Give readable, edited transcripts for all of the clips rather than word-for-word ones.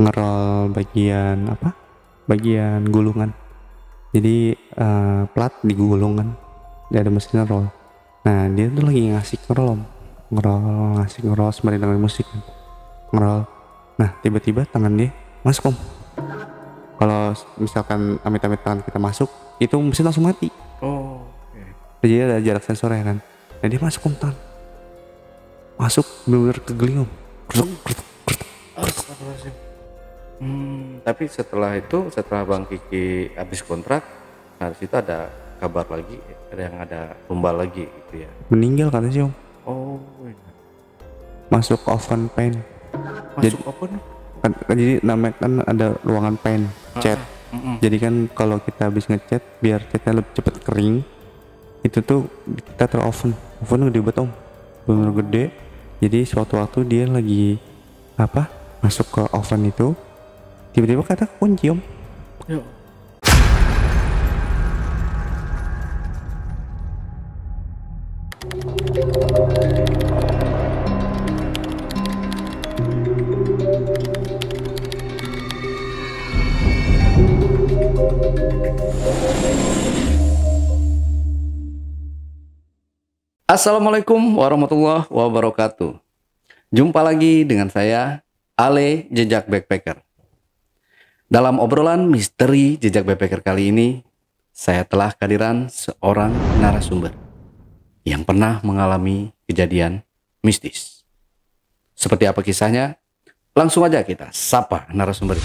ngerol bagian apa? Bagian gulungan. Jadi plat digulung kan. Dia ada mesin roll. Nah dia tuh lagi ngasih ngerol sembari dengerin musik kan. Ngerol. Nah tiba-tiba tangan dia masuk om. Kalau misalkan amit-amit tangan kita masuk, itu mesin langsung mati. Oh, oke. Jadi ada jarak sensornya kan. Nah dia masuk om tangan. Masuk bener-bener kegeling om. Astagfirullahaladzim. Tapi setelah Bang Kiki habis kontrak, nah di situ ada kabar lagi, ada tumbal lagi gitu ya. Meninggal katanya sih om. Oh, iya. Masuk oven paint. Masuk apa nih? Jadi namanya kan ada ruangan paint cat. Jadi kan kalau kita habis ngecat biar catnya lebih cepat kering, itu tuh kita taruh oven gede banget om, bener gede. Jadi suatu waktu dia lagi masuk ke oven itu, tiba-tiba kata kunci om. Yuk. Assalamualaikum warahmatullahi wabarakatuh. Jumpa lagi dengan saya, Ale Jejak Backpacker. Dalam obrolan misteri Jejak Backpacker kali ini, saya telah kehadiran seorang narasumber yang pernah mengalami kejadian mistis. Seperti apa kisahnya? Langsung aja kita sapa narasumber.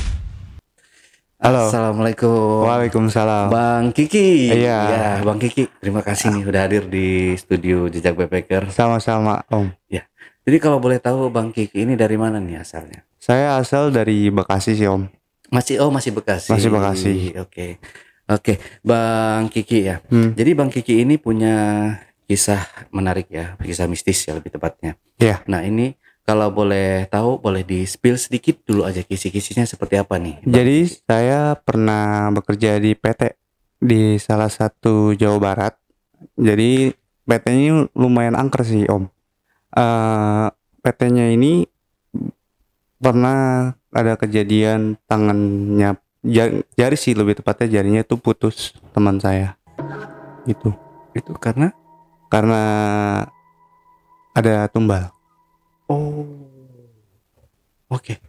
Halo. Assalamualaikum. Waalaikumsalam. Bang Kiki. Iya. Ya, Bang Kiki. Terima kasih nih udah hadir di studio Jejak Backpacker. Sama-sama om. Ya. Jadi kalau boleh tahu Bang Kiki ini dari mana nih asalnya? Saya asal dari Bekasi sih om. Masih Bekasi. Masih Bekasi. Oke. Bang Kiki ya. Jadi Bang Kiki ini punya kisah menarik ya, kisah mistis ya lebih tepatnya. Iya. Nah, ini kalau boleh tahu, boleh di-spill sedikit dulu aja kisi-kisinya seperti apa nih? Bang Jadi Kiki? saya pernah bekerja di PT di salah satu Jawa Barat. Jadi PT-nya lumayan angker sih om. PT-nya ini pernah ada kejadian tangannya jari sih lebih tepatnya jarinya tuh putus teman saya. Itu karena ada tumbal. Oh. Oke.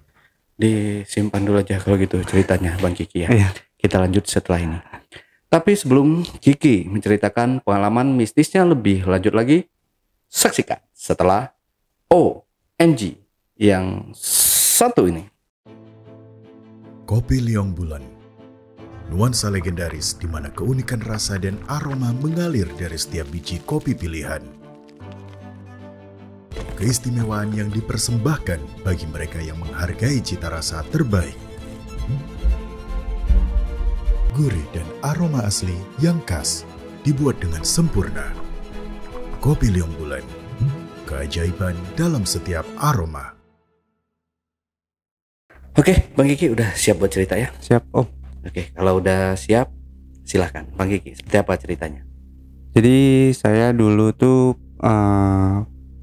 Disimpan dulu aja kalau gitu ceritanya Bang Kiki ya. Iya. Kita lanjut setelah ini. Tapi sebelum Kiki menceritakan pengalaman mistisnya lebih lanjut lagi, saksikan setelah OMG yang satu ini. Kopi Liong Bulan. Nuansa legendaris di mana keunikan rasa dan aroma mengalir dari setiap biji kopi pilihan. Keistimewaan yang dipersembahkan bagi mereka yang menghargai cita rasa terbaik. Gurih dan aroma asli yang khas dibuat dengan sempurna. Kopi Liong Bulan, keajaiban dalam setiap aroma. Oke, Bang Kiki udah siap buat cerita ya? Siap om. Oke, kalau udah siap silahkan Bang Kiki, seperti apa ceritanya? Jadi saya dulu tuh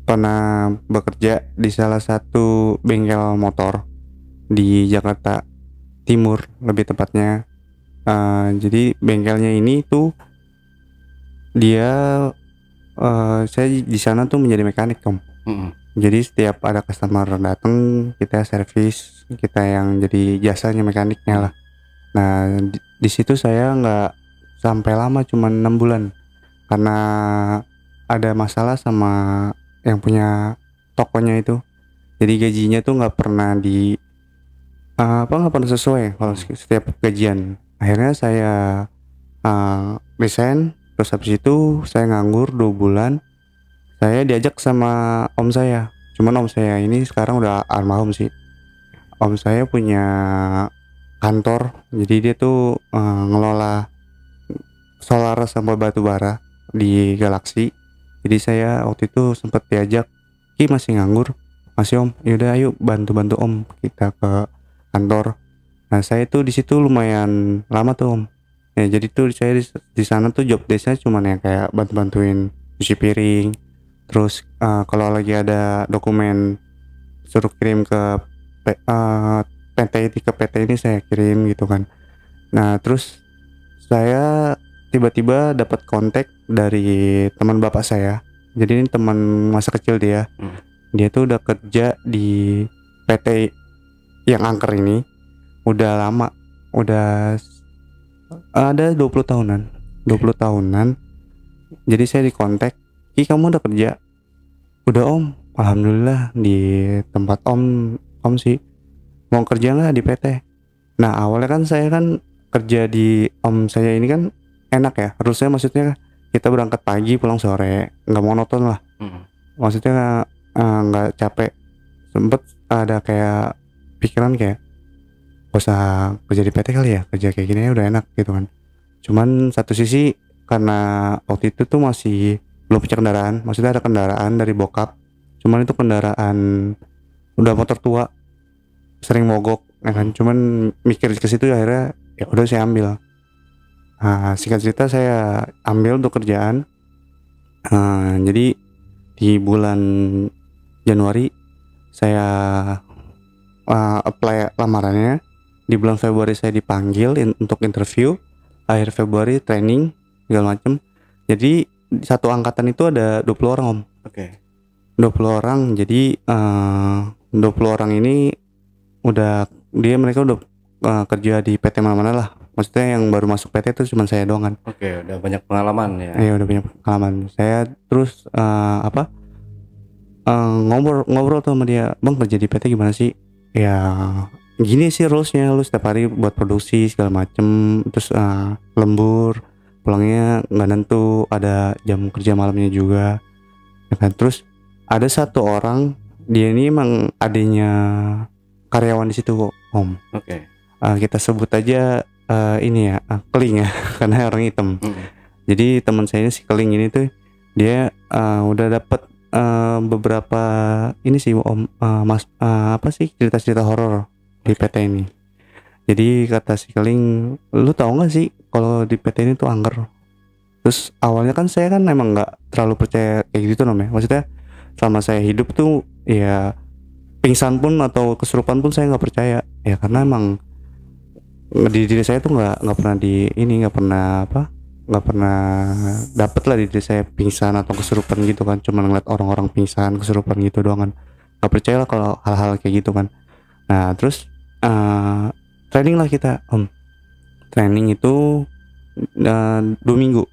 pernah bekerja di salah satu bengkel motor di Jakarta Timur lebih tepatnya. Jadi bengkelnya ini tuh dia saya di sana tuh menjadi mekanik om. Jadi setiap ada customer datang kita servis, kita yang jadi jasanya mekaniknya lah. Nah di situ saya nggak sampai lama, cuma 6 bulan karena ada masalah sama yang punya tokonya itu. Jadi gajinya tuh nggak pernah nggak pernah sesuai kalau setiap gajian. Akhirnya saya resign, terus habis itu saya nganggur 2 bulan. Saya diajak sama om saya, cuman om saya ini sekarang udah almarhum sih. Om saya punya kantor, jadi dia tuh ngelola solar sama batu bara di Galaxy. Jadi saya waktu itu sempat diajak, Ki masih nganggur, masih om, yaudah ayo bantu om kita ke kantor. Nah saya tuh di situ lumayan lama tuh om. Ya jadi tuh saya di sana tuh job desknya cuman yang kayak bantuin cuci piring. Terus kalau lagi ada dokumen suruh kirim ke PT ini ke PT ini saya kirim gitu kan. Nah terus saya tiba-tiba dapat kontak dari teman bapak saya. Jadi ini teman masa kecil dia. Dia tuh udah kerja di PT yang angker ini udah lama, udah ada 20 tahunan. 20 tahunan. Jadi saya dikontak, "Ki, kamu udah kerja?" "Udah om, alhamdulillah di tempat om sih. Mau kerja nggak di PT?" Nah awalnya kan saya kan kerja di om saya ini kan enak ya, harusnya maksudnya kita berangkat pagi pulang sore, nggak monoton lah. Maksudnya nggak capek. Sempet ada kayak pikiran kayak gak usah kerja di PT kali ya, kerja kayak gini udah enak gitu kan. Cuman satu sisi karena waktu itu tuh masih belum punya kendaraan, maksudnya ada kendaraan dari bokap, cuman itu kendaraan udah motor tua, sering mogok ya kan. Cuman mikir ke situ akhirnya ya udah saya ambil. Nah, singkat cerita saya ambil untuk kerjaan. Jadi di bulan Januari saya apply lamarannya. Di bulan Februari saya dipanggil untuk interview. Akhir Februari training segala macem. Jadi satu angkatan itu ada 20 orang om. Oke. 20 orang. Jadi 20 orang ini mereka udah kerja di PT mana-mana lah. Maksudnya yang baru masuk PT itu cuma saya doang kan. Oke, udah banyak pengalaman ya. Iya udah banyak pengalaman. Saya terus ngobrol tuh sama dia, "Bang, kerja di PT gimana sih?" "Ya gini sih rulesnya, lu setiap hari buat produksi segala macem, terus lembur, pulangnya nggak nentu, ada jam kerja malamnya juga ya kan." Terus ada satu orang, dia ini emang adanya karyawan di situ om. Oke. Kita sebut aja ini ya, Keling ya karena orang hitam. Jadi teman saya ini si Keling ini tuh dia udah dapat beberapa ini sih om, apa sih cerita-cerita horor di PT ini. Jadi kata si Keling, "Lu tahu nggak sih kalau di PT ini tuh angker?" Terus awalnya kan saya kan emang nggak terlalu percaya kayak gitu namanya. Maksudnya selama saya hidup tuh ya pingsan pun atau kesurupan pun saya nggak percaya ya, karena emang di diri saya tuh nggak pernah nggak pernah dapet lah di diri saya pingsan atau kesurupan gitu kan. Cuma ngeliat orang-orang pingsan kesurupan gitu doang kan, nggak percaya lah kalau hal-hal kayak gitu kan. Nah terus training lah kita om. Training itu 2 minggu.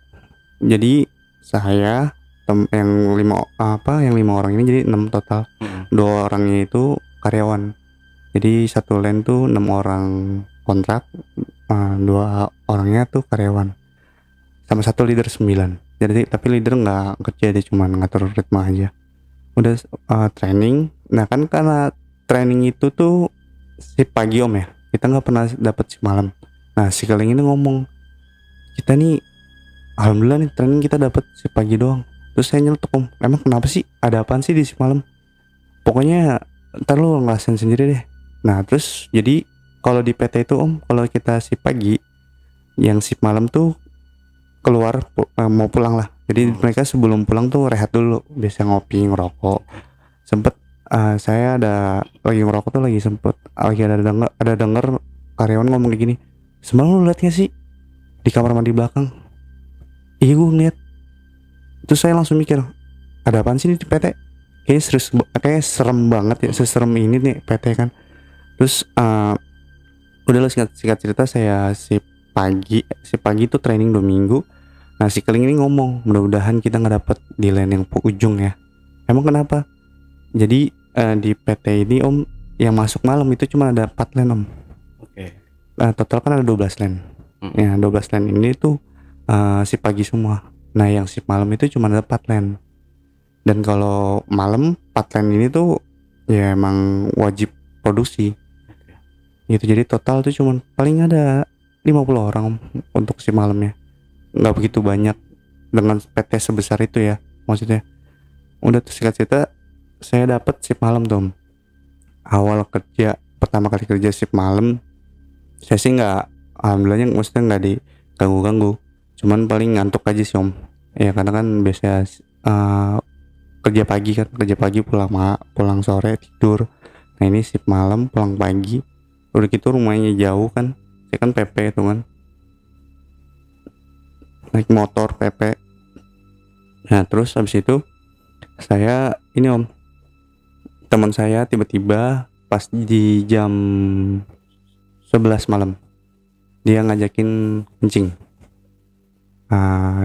Jadi saya yang 5 orang ini jadi 6 total. 2 orangnya itu karyawan. Jadi satu line tuh 6 orang kontrak, 2 orangnya tuh karyawan. Sama satu leader 9. Jadi tapi leader nggak kerja, dia cuma ngatur ritme aja. Udah training. Nah kan karena training itu tuh shift pagi om ya, kita nggak pernah dapat shift malam. Nah si Keling ini ngomong, "Kita nih alhamdulillah nih training kita dapat shift pagi doang." Terus saya nyeletuk, "Om, emang kenapa sih, ada apaan sih di shift malam? Pokoknya ntar lu ngerasain sendiri deh." Nah terus jadi kalau di PT itu om, kalau kita shift pagi, yang shift malam tuh keluar mau pulang lah. Jadi mereka sebelum pulang tuh rehat dulu, biasa ngopi ngerokok. Sempet saya lagi ngerokok tuh ada denger karyawan ngomong kayak gini, "Semalam lu liat gak sih di kamar mandi belakang?" "Iya gue ngeliat." Terus saya langsung mikir, ada apaan sih di PT? Kayak serem banget ya, seserem ini nih PT kan. Terus udahlah singkat cerita saya si pagi itu training 2 minggu. Nah si Keling ini ngomong, "Mudah-mudahan kita nggak dapet di line yang ujung ya." Emang kenapa? Jadi di PT ini om, yang masuk malam itu cuma ada 4 line om. Oke. Total kan ada 12 line. Ya 12 line ini tuh si pagi semua. Nah yang shift malam itu cuma ada 4 line. Dan kalau malam 4 line ini tuh ya emang wajib produksi gitu. Jadi total tuh cuma paling ada 50 orang untuk shift malamnya. Nggak begitu banyak dengan PT sebesar itu ya, maksudnya. Udah tuh singkat cerita saya dapat shift malam tuh. Awal pertama kali kerja shift malam, saya sih alhamdulillahnya maksudnya nggak diganggu-ganggu. Cuman paling ngantuk aja sih om. Ya karena kan biasa kerja pagi pulang sore tidur. Nah ini shift malam pulang pagi. Udah gitu rumahnya jauh kan, saya kan PP itu kan, naik motor PP. Nah terus habis itu saya ini om, teman saya tiba-tiba pas di jam 11 malam dia ngajakin kencing.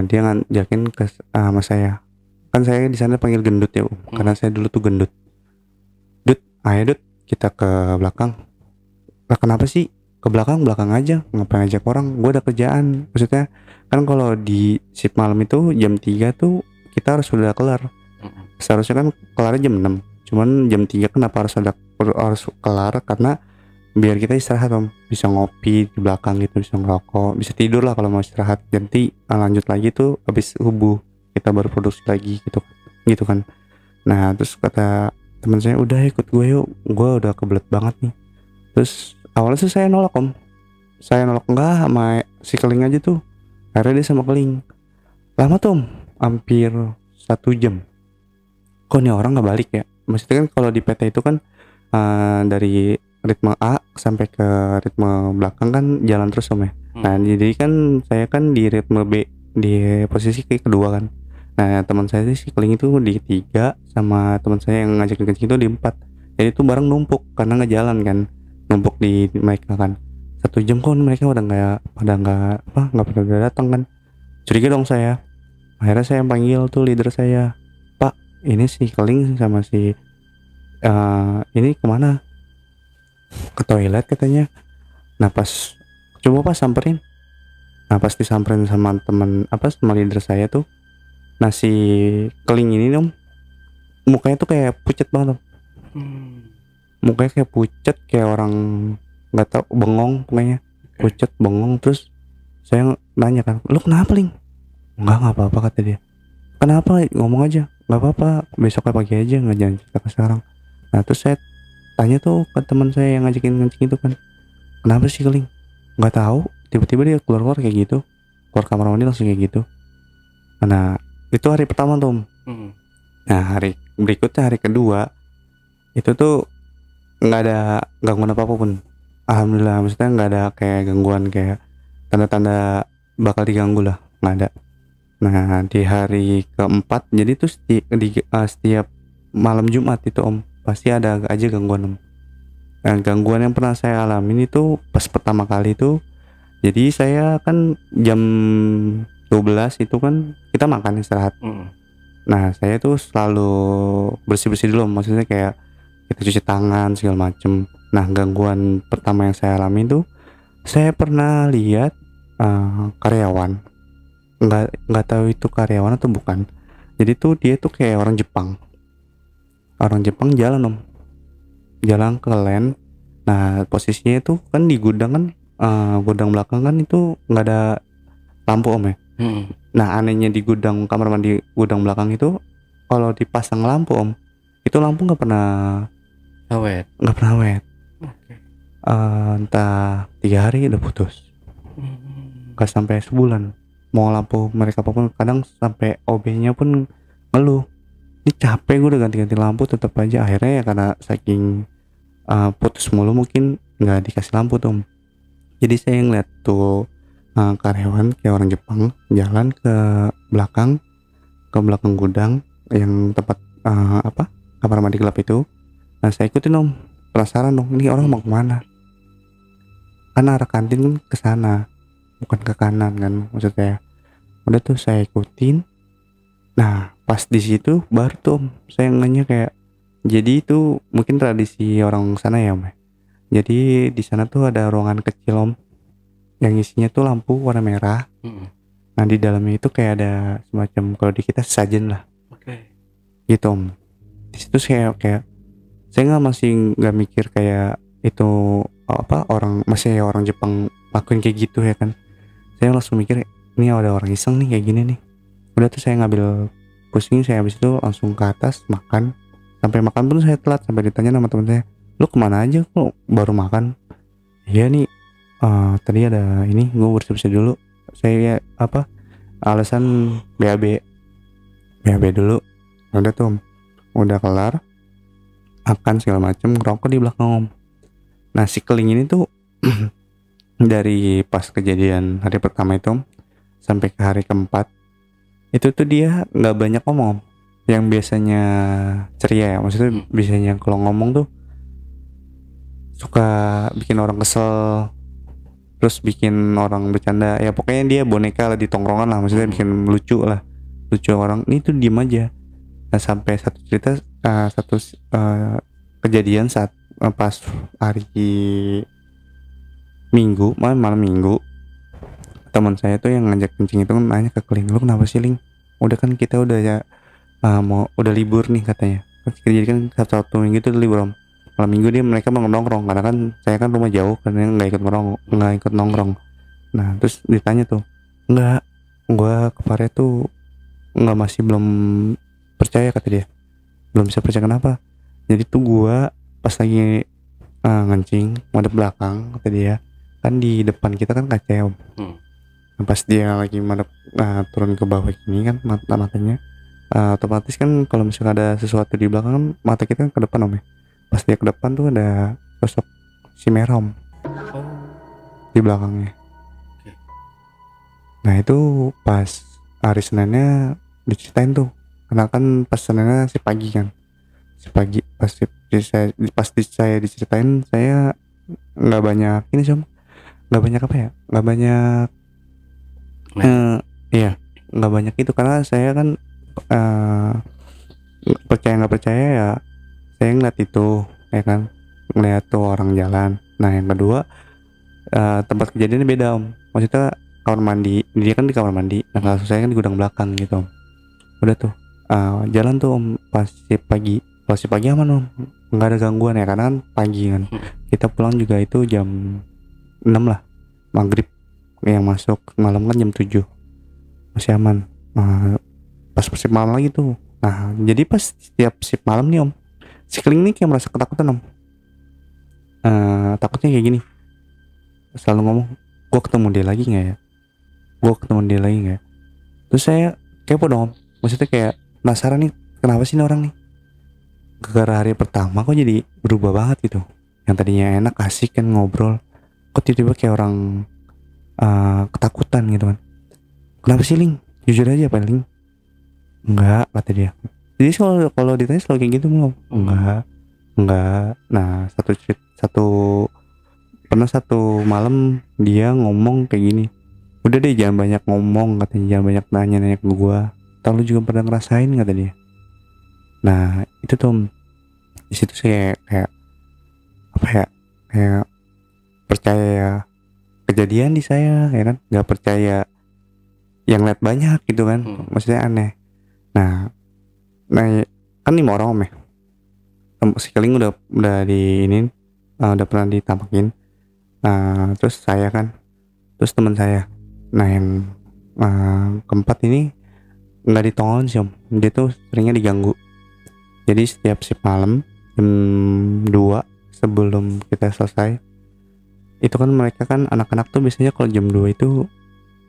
Dia ngajakin ke sama saya. Kan saya di sana panggil gendut ya, karena saya dulu tuh gendut. Dut, ayo Dut, kita ke belakang. Lah kenapa sih? Ke belakang aja, ngapain ngajak orang? Gue ada kerjaan. Maksudnya kan kalau di shift malam itu jam 3 tuh kita harus sudah kelar. Seharusnya kan kelarnya jam 6. Cuman jam 3 kenapa harus kelar? Karena biar kita istirahat om, bisa ngopi di belakang gitu, bisa ngerokok, bisa tidur lah kalau mau istirahat. Nanti lanjut lagi tuh habis subuh kita baru produksi lagi gitu kan. Nah terus kata teman saya, udah ikut gue yuk, gue udah kebelet banget nih. Terus awalnya sih saya nolak om, saya nolak, enggak sama si Keling aja tuh. Akhirnya dia sama Keling. Lama tuh om, hampir 1 jam. Kok nih orang nggak balik ya? Maksudnya kan kalau di PT itu kan dari ritme A sampai ke ritme belakang kan jalan terus om ya. Nah jadi kan saya kan di ritme B, di posisi kedua kan. Nah teman saya si Keling itu di 3, sama teman saya yang ngajakin kencing itu di 4. Jadi itu bareng numpuk karena nggak jalan kan, numpuk di mereka kan. 1 jam kok mereka udah nggak pernah datang kan. Curiga dong saya. Akhirnya saya panggil tuh leader saya, Pak ini si Keling sama si ini kemana? Ke toilet katanya. Nah pas coba pas samperin. Nah pas disamperin sama sama leader saya tuh, nah si Keling ini om, mukanya tuh kayak pucet banget om. Mukanya kayak pucet, kayak orang nggak tahu, bengong pokoknya, pucet bengong. Terus saya nanya kan, lu kenapa Ling? Nggak apa-apa kata dia. Kenapa? Ngomong aja, nggak apa-apa, besoknya pagi aja, nggak jangan cerita ke sekarang. Nah terus saya tanya tuh ke teman saya yang ngajakin kencing itu kan, kenapa sih Keling? Nggak tahu, tiba-tiba dia keluar kayak gitu, keluar kamar mandi langsung kayak gitu. Nah itu hari pertama tuh. Nah hari berikutnya, hari kedua itu tuh nggak ada gangguan apapun, alhamdulillah. Maksudnya nggak ada kayak gangguan, kayak tanda-tanda bakal diganggu lah, nggak ada. Nah di hari keempat, jadi tuh setiap malam Jumat itu om pasti ada aja gangguan om. Nah, gangguan yang pernah saya alamin itu pas pertama kali itu, jadi saya kan jam 12 itu kan kita makan istirahat. Nah saya tuh selalu bersih-bersih dulu, maksudnya kayak kita cuci tangan segala macem. Nah gangguan pertama yang saya alami tuh, saya pernah lihat karyawan, nggak tahu itu karyawan atau bukan. Jadi tuh dia tuh kayak orang Jepang jalan om, jalan ke LAN. Nah posisinya itu kan di gudang kan, gudang belakang kan itu nggak ada lampu om ya. Nah anehnya di gudang kamar mandi gudang belakang itu, kalau dipasang lampu om, itu lampu nggak pernah awet. Entah 3 hari udah putus, nggak sampai sebulan. Mau lampu mereka apapun, kadang sampai OB-nya pun ngeluh, ini capek gue udah ganti-ganti lampu tetap aja. Akhirnya ya karena saking putus mulu mungkin nggak dikasih lampu tuh. Jadi saya ngeliat tuh karyawan kayak orang Jepang jalan ke belakang gudang yang tempat kamar mandi gelap itu. Nah saya ikutin om, penasaran dong, ini orang mau kemana? Kan arah kantin kan ke sana, bukan ke kanan kan maksudnya. Udah tuh saya ikutin. Nah pas di situ baru tuh om, saya nanya kayak, jadi itu mungkin tradisi orang sana ya om. Jadi di sana tuh ada ruangan kecil om, yang isinya tuh lampu warna merah. Nah di dalamnya itu kayak ada semacam, kalau di kita sesajen lah, gitu om. Di situ saya kayak saya masih nggak mikir kayak itu masih orang Jepang lakuin kayak gitu ya kan. Saya langsung mikir ini ada orang iseng nih kayak gini nih. Udah tuh saya ngambil pusing, saya habis itu langsung ke atas makan. Sampai makan pun saya telat, sampai ditanya sama teman saya, lu kemana aja kok baru makan? Iya nih, tadi ada ini, gue bersih-bersih dulu. Saya alasan BAB dulu. Udah tuh udah kelar makan segala macem, ngerokok di belakang om. Nah si Keling ini tuh dari pas kejadian hari pertama itu Om, sampai ke hari keempat itu tuh dia nggak banyak ngomong Om. Yang biasanya ceria ya, maksudnya biasanya kalau ngomong tuh suka bikin orang kesel, terus bikin orang bercanda, ya pokoknya dia boneka lah di tongkrongan lah, maksudnya bikin lucu lah, lucu orang ini tuh diem aja. Nah sampai satu cerita, kejadian saat pas hari Minggu, malam Minggu, teman saya tuh yang ngajak kencing itu nanya ke Keling, lu kenapa sih Ling? Udah kan kita udah ya udah libur nih katanya. Jadi kan satu minggu itu libur Om. Malam minggu mereka mau nongkrong karena kan saya kan rumah jauh, karena nggak ikut nongkrong. Nah terus ditanya tuh, enggak, gua kemarin tuh nggak, masih belum percaya kata dia. Belum bisa percaya kenapa? Jadi tuh gua pas lagi ngencing ngadep belakang kata dia, kan di depan kita kan kaca Om. Nah, pas dia lagi madep turun ke bawah gini kan matanya, otomatis kan kalau misalnya ada sesuatu di belakang kan mata kita kan ke depan Om ya. Pas dia ke depan tuh ada sosok si merah Om di belakangnya. Nah itu pas hari Seninnya diceritain tuh, karena kan pas Seninnya si pagi kan, si pagi pas saya diceritain, saya nggak banyak ini sih Om, nggak banyak apa ya, nggak banyak iya nggak banyak itu, karena saya kan percaya nggak percaya ya saya ngeliat itu ya kan, ngeliat tuh orang jalan. Nah yang kedua, tempat kejadiannya beda Om, maksudnya kamar mandi, dia kan di kamar mandi, nah kalau saya kan di gudang belakang gitu Om. Udah tuh jalan tuh Om pas si pagi, kalau si pagi aman Om, nggak ada gangguan ya karena kan pagi kan. Kita pulang juga itu jam 6 lah, maghrib, yang masuk malam kan jam 7, masih aman. Pas sip malam lagi tuh, nah jadi pas setiap sip malam nih Om, si Keling nih kayak merasa ketakutan Om. Takutnya kayak gini, selalu ngomong, gue ketemu dia lagi nggak ya, gue ketemu dia lagi nggak ya. Terus saya kepo dong Om, maksudnya kayak penasaran nih, kenapa sih ini orang nih, gara-gara hari pertama kok jadi berubah banget gitu. Yang tadinya enak asik kan ngobrol, kok tiba-tiba kayak orang ketakutan gitu kan. Kenapa sih Ling, jujur aja apa Ling? Enggak kata dia. Jadi kalau ditanya selalu kayak gitu belum? Enggak. Nah satu malam dia ngomong kayak gini, udah deh jangan banyak ngomong katanya, jangan banyak nanya ke gua, lu juga pernah ngerasain kata dia. Nah itu tuh di situ saya kayak apa ya, kayak percaya kejadian di saya ya kan, nggak percaya yang lihat banyak gitu kan. Maksudnya aneh. Nah kan 5 orang Om ya, si Keling udah di ini, udah pernah ditampakin. Terus saya kan, terus teman saya. Nah yang keempat ini nggak ditongolin sih Om, dia tuh seringnya diganggu. Jadi setiap shift malam jam 2 sebelum kita selesai, itu kan mereka kan anak-anak tuh biasanya kalau jam 2 itu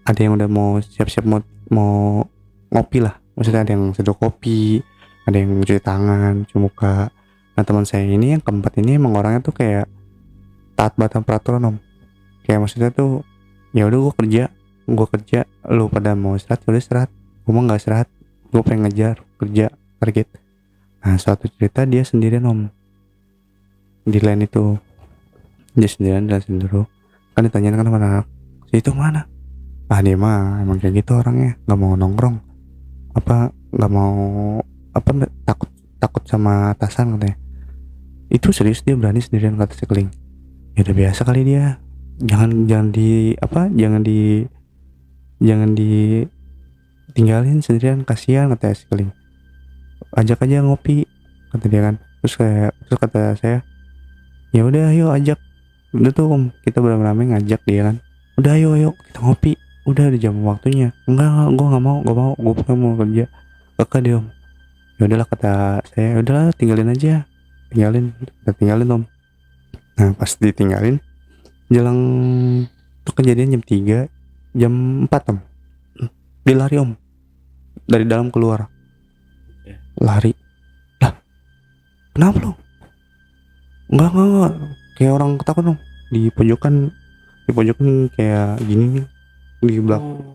ada yang udah mau siap-siap mau ngopi lah, maksudnya ada yang seduh kopi, ada yang cuci tangan, cuci muka. Nah teman saya ini yang keempat ini emang orangnya tuh kayak taat batang peraturan Om, kayak maksudnya tuh ya udah gue kerja, lu pada mau istirahat udah istirahat, gue mau nggak istirahat, gue pengen ngejar kerja target. Nah suatu cerita dia sendirian Om di line itu, dia sendirian kan ditanyain kan sama anak, si itu mana? Dia mah emang kayak gitu orangnya, nggak mau nongkrong, nggak mau takut sama atasan katanya. Itu serius dia berani sendirian kata si Keling. Ya udah biasa kali dia, jangan ditinggalin sendirian, kasihan kata si Keling, ajak aja ngopi kata dia kan. Terus kata saya, ya udah ayo ajak. Udah tuh Om, kita beramai-ramai ngajak dia kan, udah ayo kita ngopi, udah ada jam waktunya. Enggak, gue nggak mau, gue mau kerja. Kekeh dia Om. Ya udahlah kata saya, udahlah tinggalin Om. Nah pas ditinggalin, jelang tuh kejadian jam 3, jam 4 Om, dia lari Om, dari dalam keluar, lari. Lah kenapa lo? Enggak, kayak orang ketakutan om. Di pojokan kayak gini nih, di belakang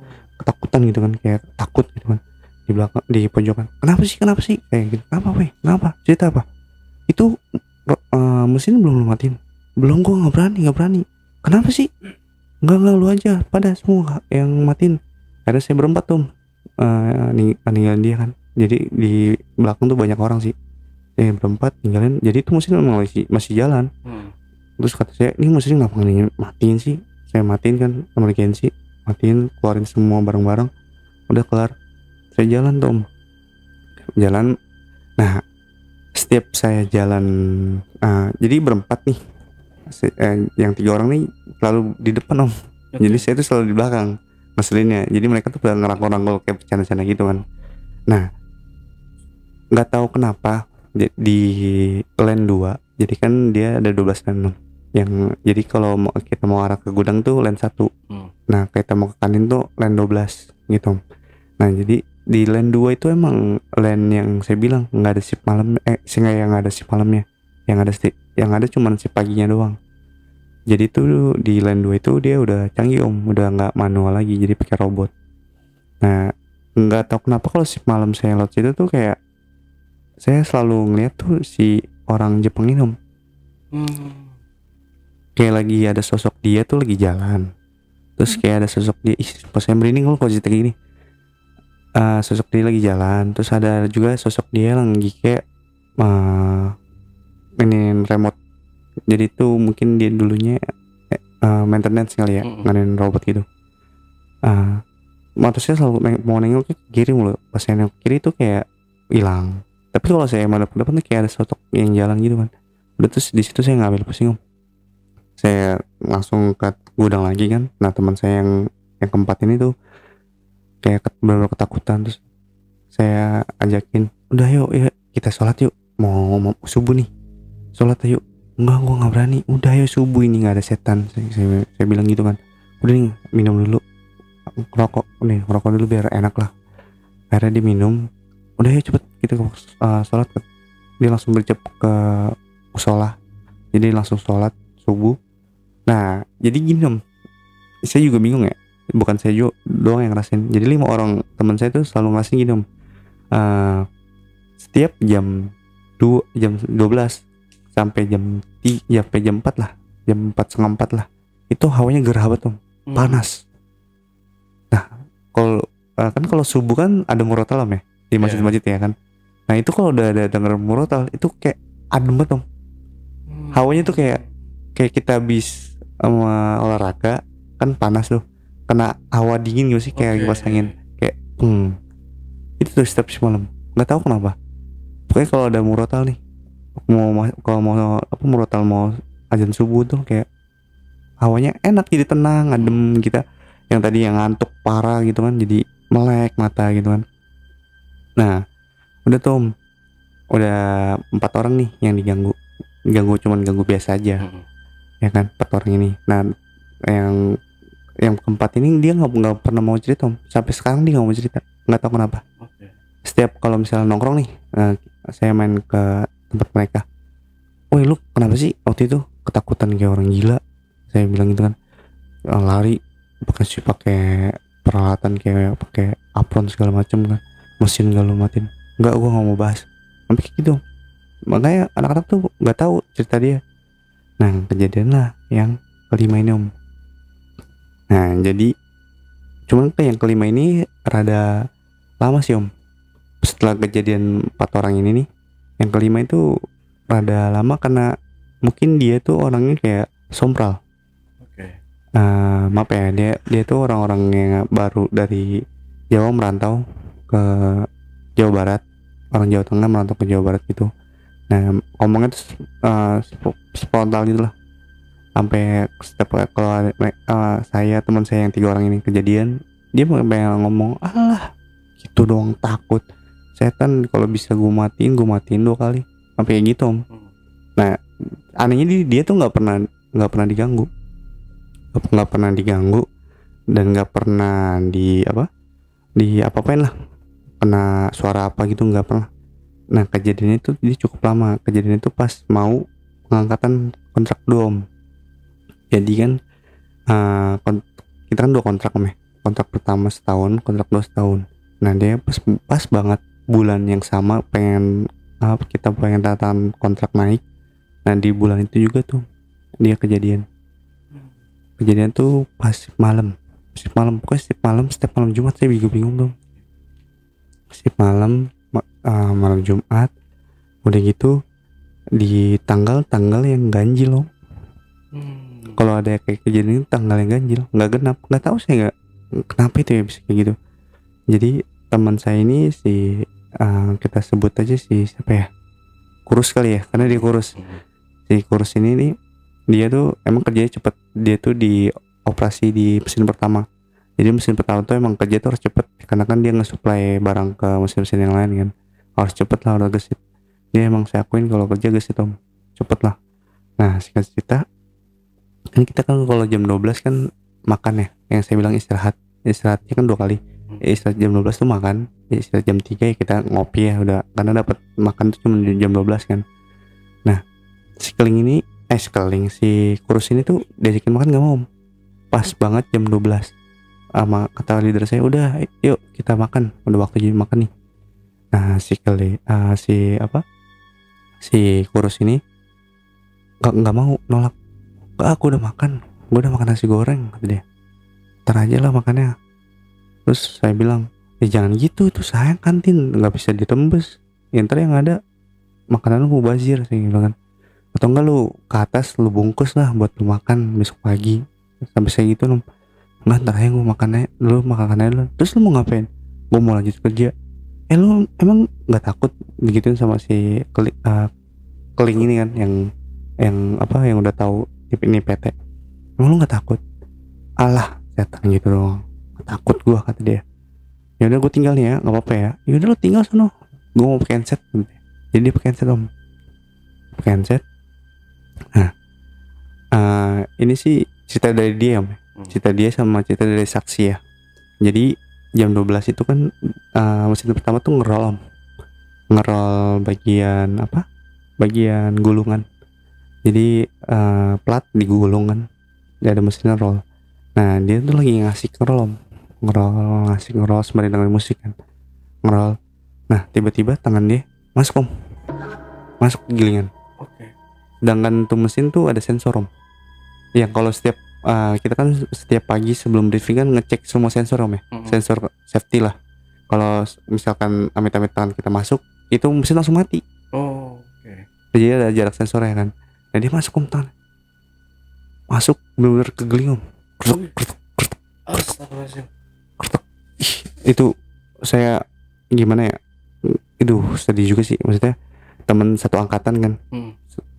ketakutan gitu kan, kayak takut gitu kan, di belakang di pojokan. Kenapa sih kayak gitu, kenapa cerita apa itu, mesin belum lu matiin, belum, gua nggak berani. Kenapa sih? Enggak, lu aja pada semua yang matiin. Ada saya berempat tuh, ninggalin dia kan. Jadi di belakang tuh banyak orang sih, saya berempat ninggalin. Jadi itu mesin memang masih jalan. Terus kata saya, ini mesin kenapa nggak matiin sih? Saya matiin kan, emergency, matiin, keluarin semua barang-barang, udah kelar. Saya jalan tuh om, jalan. Nah setiap saya jalan, jadi berempat nih, yang 3 orang nih selalu di depan om. Jadi saya tuh selalu di belakang ngeselinnya. Jadi mereka tuh pada ngerangkul-rangkul kayak bercanda-canda gitu kan. Nah nggak tahu kenapa di lane 2, jadi kan dia ada 12 lane yang, jadi kalau kita mau arah ke gudang tuh lane 1. Nah kita mau ke kanan tuh lane 12 gitu. Nah jadi di lane 2 itu emang lane yang saya bilang nggak ada shift malam, sehingga yang nggak ada shift malamnya, yang ada cuman shift paginya doang. Jadi tuh di lane 2 itu dia udah canggih om, udah nggak manual lagi, jadi pakai robot. Nah nggak tahu kenapa kalau shift malam saya lewat situ tuh kayak saya selalu ngeliat tuh si orang Jepang ini om, kayak lagi ada sosok dia tuh lagi jalan. Terus kayak ada sosok dia, pas saya merinding kalau cerita gini. Sosok dia lagi jalan, terus ada juga sosok dia lagi kayak mainin remote. Jadi tuh mungkin dia dulunya maintenance kali ya, nganin robot gitu. Mata saya selalu mau nengok ke kiri mulu, pas saya nengok kiri tuh kayak hilang. Tapi kalau saya madep ke depan tuh kayak ada sosok yang jalan gitu kan. Udah, terus di situ saya ngambil pusing om. Saya langsung ke gudang lagi kan. Nah teman saya yang keempat ini tuh kayak benar-benar ketakutan. Terus saya ajakin, udah yuk kita sholat yuk, mau subuh nih, sholat yuk. Enggak, gua nggak berani. Udah yuk subuh, ini nggak ada setan. Saya bilang gitu kan. Udah nih, minum dulu, rokok dulu biar enak lah. Akhirnya dia minum. Udah yuk cepet kita sholat. Dia langsung bercep ke musola. Jadi langsung sholat subuh. Nah jadi gini om, saya juga bingung ya, bukan saya juga doang yang ngerasain. Jadi 5 orang teman saya tuh selalu ngerasain gini om. Setiap jam 12 sampai jam 4 lah, jam 4:30 lah, itu hawanya gerah banget om, panas. Nah kalau subuh kan ada murotal om ya di masjid-masjid ya kan. Nah itu kalau udah ada denger murotal itu kayak adem banget om. Hawanya tuh kayak kita habis sama olahraga kan, panas tuh, kena hawa dingin gitu sih, kayak kipas angin, kayak itu tuh setiap semalam. Nggak tahu kenapa, pokoknya kalau ada murotal nih, kalau mau murotal mau azan subuh tuh kayak hawanya enak, jadi tenang, adem. Kita yang tadi yang ngantuk parah gitu kan, jadi melek mata gitu kan. Nah udah tuh om, udah 4 orang nih yang diganggu cuman ganggu biasa aja ya kan, 4 orang ini. Nah yang keempat ini dia nggak pernah mau cerita om, sampai sekarang dia nggak mau cerita, nggak tahu kenapa. Setiap kalau misalnya nongkrong nih, saya main ke tempat mereka, woi lu kenapa sih waktu itu ketakutan kayak orang gila, saya bilang gitu kan. Lari pakai peralatan kayak pakai apron segala macam kan, mesin gak lu matiin. Enggak, gua nggak mau bahas sampai kayak gitu. Makanya anak-anak tuh nggak tahu cerita dia. Nah kejadian lah yang kelima ini om. Nah jadi cuman yang kelima ini rada lama sih om. Setelah kejadian 4 orang ini nih, yang kelima itu rada lama karena mungkin dia tuh orangnya kayak sompral. Maaf ya, dia tuh orang-orang yang baru dari Jawa merantau ke Jawa Barat, orang Jawa Tengah merantau ke Jawa Barat gitu. Nah ngomongnya tuh spontan gitu lah. Sampai setiap kalau saya teman saya yang 3 orang ini kejadian, dia pengen ngomong, alah gitu doang takut setan, kalau bisa gue matiin 2 kali, sampai kayak gitu om. Nah anehnya dia tuh nggak pernah diganggu, dan nggak pernah apa-apain lah, kena suara apa gitu nggak pernah. Nah kejadiannya itu dia cukup lama. Kejadian itu pas mau pengangkatan kontrak 2 om. Jadi kan kita kan 2 kontrak om ya. Kontrak pertama setahun, kontrak 2 setahun. Nah dia pas banget bulan yang sama kita pengen tatan kontrak naik. Nah di bulan itu juga tuh dia kejadian tuh pas malam pokoknya setiap malam Jumat. Saya bingung dong, setiap malam Jumat. Udah gitu di tanggal yang ganjil loh. Kalau ada kayak kejadian ini tanggal yang ganjil nggak genap, nggak tahu saya nggak kenapa itu ya bisa kayak gitu. Jadi teman saya ini kita sebut aja siapa ya, Kurus kali ya, karena dia kurus. Si Kurus ini nih dia tuh emang kerjanya cepet. Dia tuh di operasi di mesin pertama. Jadi mesin pertama tuh emang kerja tuh harus cepet, karena kan dia nge-supply barang ke mesin-mesin yang lain kan, harus cepet lah, udah gesit. Dia emang saya akuin kalau kerja gesit om, cepet lah. Nah singkat cerita kan kita kan kalau jam 12 kan makan ya, yang saya bilang istirahatnya kan 2 kali. Istirahat jam 12 tuh makan, istirahat jam 3 ya kita ngopi ya udah, karena dapat makan tuh cuma jam 12 kan. Nah si Kurus ini tuh diajakin makan gak mau om. Pas banget jam 12 sama kata leader saya, udah yuk kita makan, udah waktu jadi makan nih. Nah si Kurus ini nggak mau, nolak. Aku udah makan, gue udah makan nasi goreng, kata dia. Ntar aja lah makannya. Terus saya bilang, jangan gitu, itu sayang kantin, nggak bisa ditembus. Ntar yang ada makanan lu mubazir, saya bilang kan. Atau enggak lu ke atas lu bungkus lah buat lu makan besok pagi. Sampai saya gitu loh. Enggak, ntar aja gue makannya lu. Terus lu mau ngapain? Gue mau lanjut kerja. Lu emang nggak takut begituin sama si keling ini kan, yang udah tahu ini PT. Emang lu nggak takut? Alah, setan gitu doang. Takut gua, kata dia. Ya udah gue tinggal nih ya, nggak apa-apa ya. Ya udah lu tinggal sono, gue mau pakai handset. Jadi dia pakai handset om, pakai handset. Nah ini sih cerita dari dia om, cerita dia sama cerita dari saksi ya. Jadi jam 12 itu kan mesin pertama tuh ngerol bagian gulungan. Jadi plat digulung kan, dia ada mesinnya roll. Nah dia tuh lagi ngasih ngerol sembari dengerin musik kan, ngerol. Nah tiba-tiba tangan dia masuk ke gilingan. Sedangkan tuh mesin tuh ada sensor om, yang kalau setiap kita kan setiap pagi sebelum briefing kan ngecek semua sensor om ya, sensor safety lah. Kalau misalkan amit-amit tangan kita masuk, itu mesin langsung mati. Jadi ada jarak sensornya kan. Nah dia masuk om, tangan masuk bener-bener ke geling om. Itu saya gimana ya, sedih juga sih, maksudnya teman satu angkatan kan,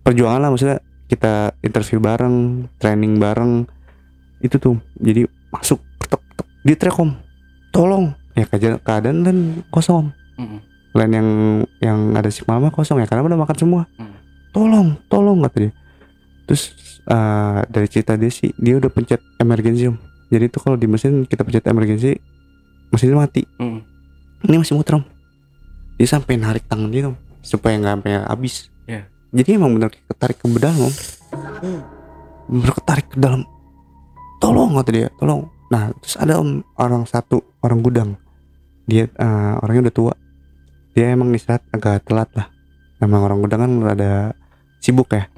perjuangan lah, maksudnya kita interview bareng, training bareng, itu tuh jadi masuk di track om, tolong ya, keadaan kan kosong om. Lain yang ada si mama kosong ya, karena udah makan semua. Tolong kata dia. Terus dari cerita dia sih, dia udah pencet emergency om. Jadi tuh kalau di mesin kita pencet emergency, mesinnya mati. Ini masih muter om. Dia sampai narik tangan dia om, supaya nggak sampai habis. Jadi emang bener ketarik ke dalam om. Bener ketarik ke dalam. Tolong kata dia, tolong. Nah terus ada om, orang gudang. Dia orangnya udah tua. Dia emang istirahat agak telat lah. Emang orang gudang kan ada sibuk ya.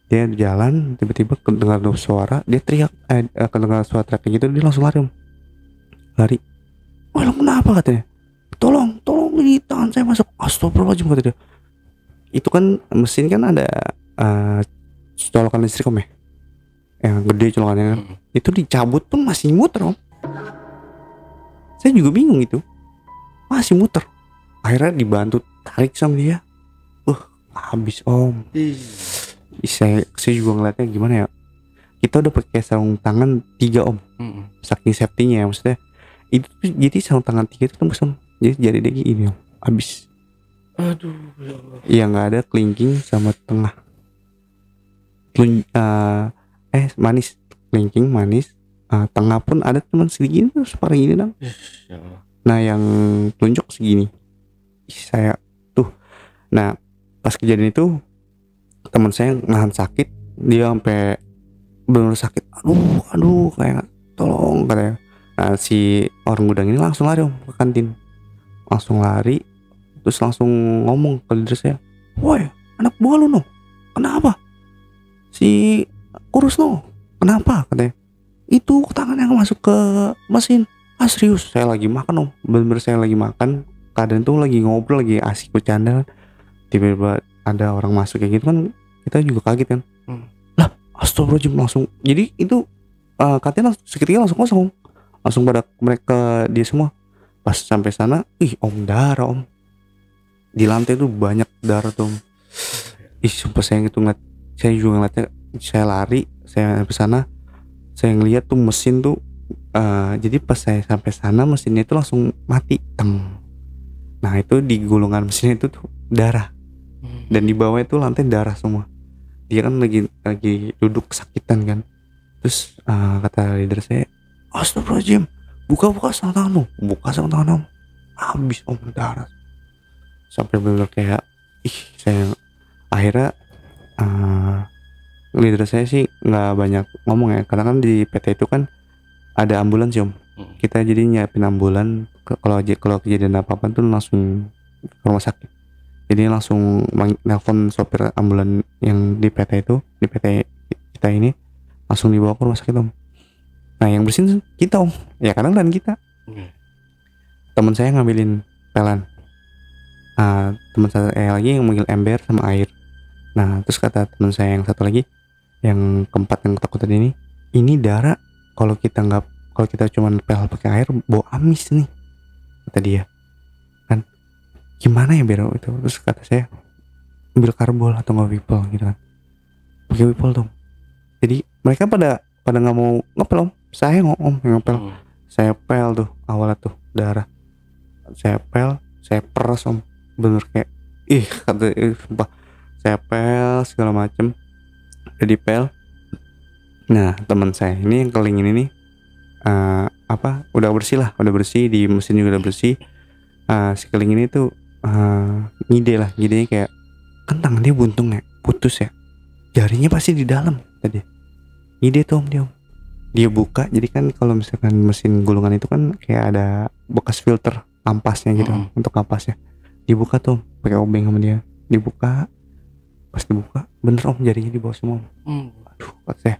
Dia jalan, tiba-tiba kedengar suara, dia teriak, kedengar suara teriak gitu, dia langsung lari om. Lari. Wah, lu kenapa katanya? Tolong, ini tangan saya masuk. Astagfirullahaladzim kata dia. Itu kan mesin kan ada colokan listrik om ya, yang gede colokannya kan. Itu dicabut pun masih muter om. Saya juga bingung itu, masih muter. Akhirnya dibantu tarik sama dia. Habis om. Saya juga ngeliatnya gimana ya, kita udah pakai sarung tangan 3 om, saking safety-nya ya, maksudnya itu jadi sarung tangan 3 itu tembus om, jadi dia gini om, habis. Aduh ya Allah. Ya nggak ada kelingking sama tengah, manis, kelingking manis, tengah pun ada teman segini tuh, separah gini dong. Ya Allah. Nah yang telunjuk segini. Saya tuh, nah pas kejadian itu teman saya nahan sakit, Dia sampai benar sakit, aduh kayak tolong katanya. Nah si orang gudang ini langsung lari om ke kantin, langsung lari, terus langsung ngomong ke leader saya, woi anak buah lu no, kenapa si kurus no, kenapa katanya, itu tangan yang masuk ke mesin. Serius saya lagi makan om, bener-bener saya lagi makan, keadaan tuh lagi ngobrol, lagi asik bercanda kan, tiba-tiba ada orang masuk kayak gitu kan, kita juga kaget kan. Lah astagfirullahaladzim, langsung jadi itu katanya seketika langsung kosong om. Langsung pada mereka dia semua. Pas sampai sana, om darah om, di lantai tuh banyak darah tuh om. Sumpah saya gitu ngeliat, saya juga ngeliatnya, saya lari, saya sampai sana, saya ngeliat tuh mesin tuh jadi pas saya sampai sana mesinnya itu langsung mati, teng. Nah itu di gulungan mesinnya itu tuh darah, dan di bawah itu lantai darah semua. Dia kan lagi duduk kesakitan kan. Terus kata leader saya, astagfirullahaladzim, buka sarung tangan om, buka sarung tangan om, habis om darah. Sampai bener kayak saya akhirnya leader saya sih nggak banyak ngomong ya, karena kan di PT itu kan ada ambulans om. Kita jadi nyiapin ambulan kalau kejadian apa tuh langsung ke rumah sakit. Jadi langsung nelpon sopir ambulan yang di PT itu, di PT kita ini, langsung dibawa ke rumah sakit om. Nah yang bersihin kita om, ya kadang dan kita. Teman saya ngambilin pelan, teman saya lagi yang manggil ember sama air. Nah terus kata teman saya yang satu lagi, yang keempat yang ketakutan ini darah, kalau kita cuma pel pakai air bau amis nih, kata dia kan. Gimana ya biar itu? Terus kata saya, ambil karbol atau nggak wipol gitu kan, pakai wipol dong. Jadi mereka pada nggak mau ngepel om, saya yang ngepel. Saya pel tuh awalnya tuh darah, saya pel, saya peras om, bener kayak kata sumpah, saya pel segala macem, udah dipel. Nah teman saya ini yang kelingin ini udah bersih di mesin juga udah bersih. Si keling ini tuh ngidenya kayak kan tangan dia buntung ya, putus ya, jarinya pasti di dalam tadi. Ngide tuh om dia buka, jadi kan kalau misalkan mesin gulungan itu kan kayak ada bekas filter ampasnya gitu untuk ampasnya, dibuka tuh pakai obeng sama dia, dibuka. Pas dibuka bener om, jarinya di bawah semua om. Aduh kata saya,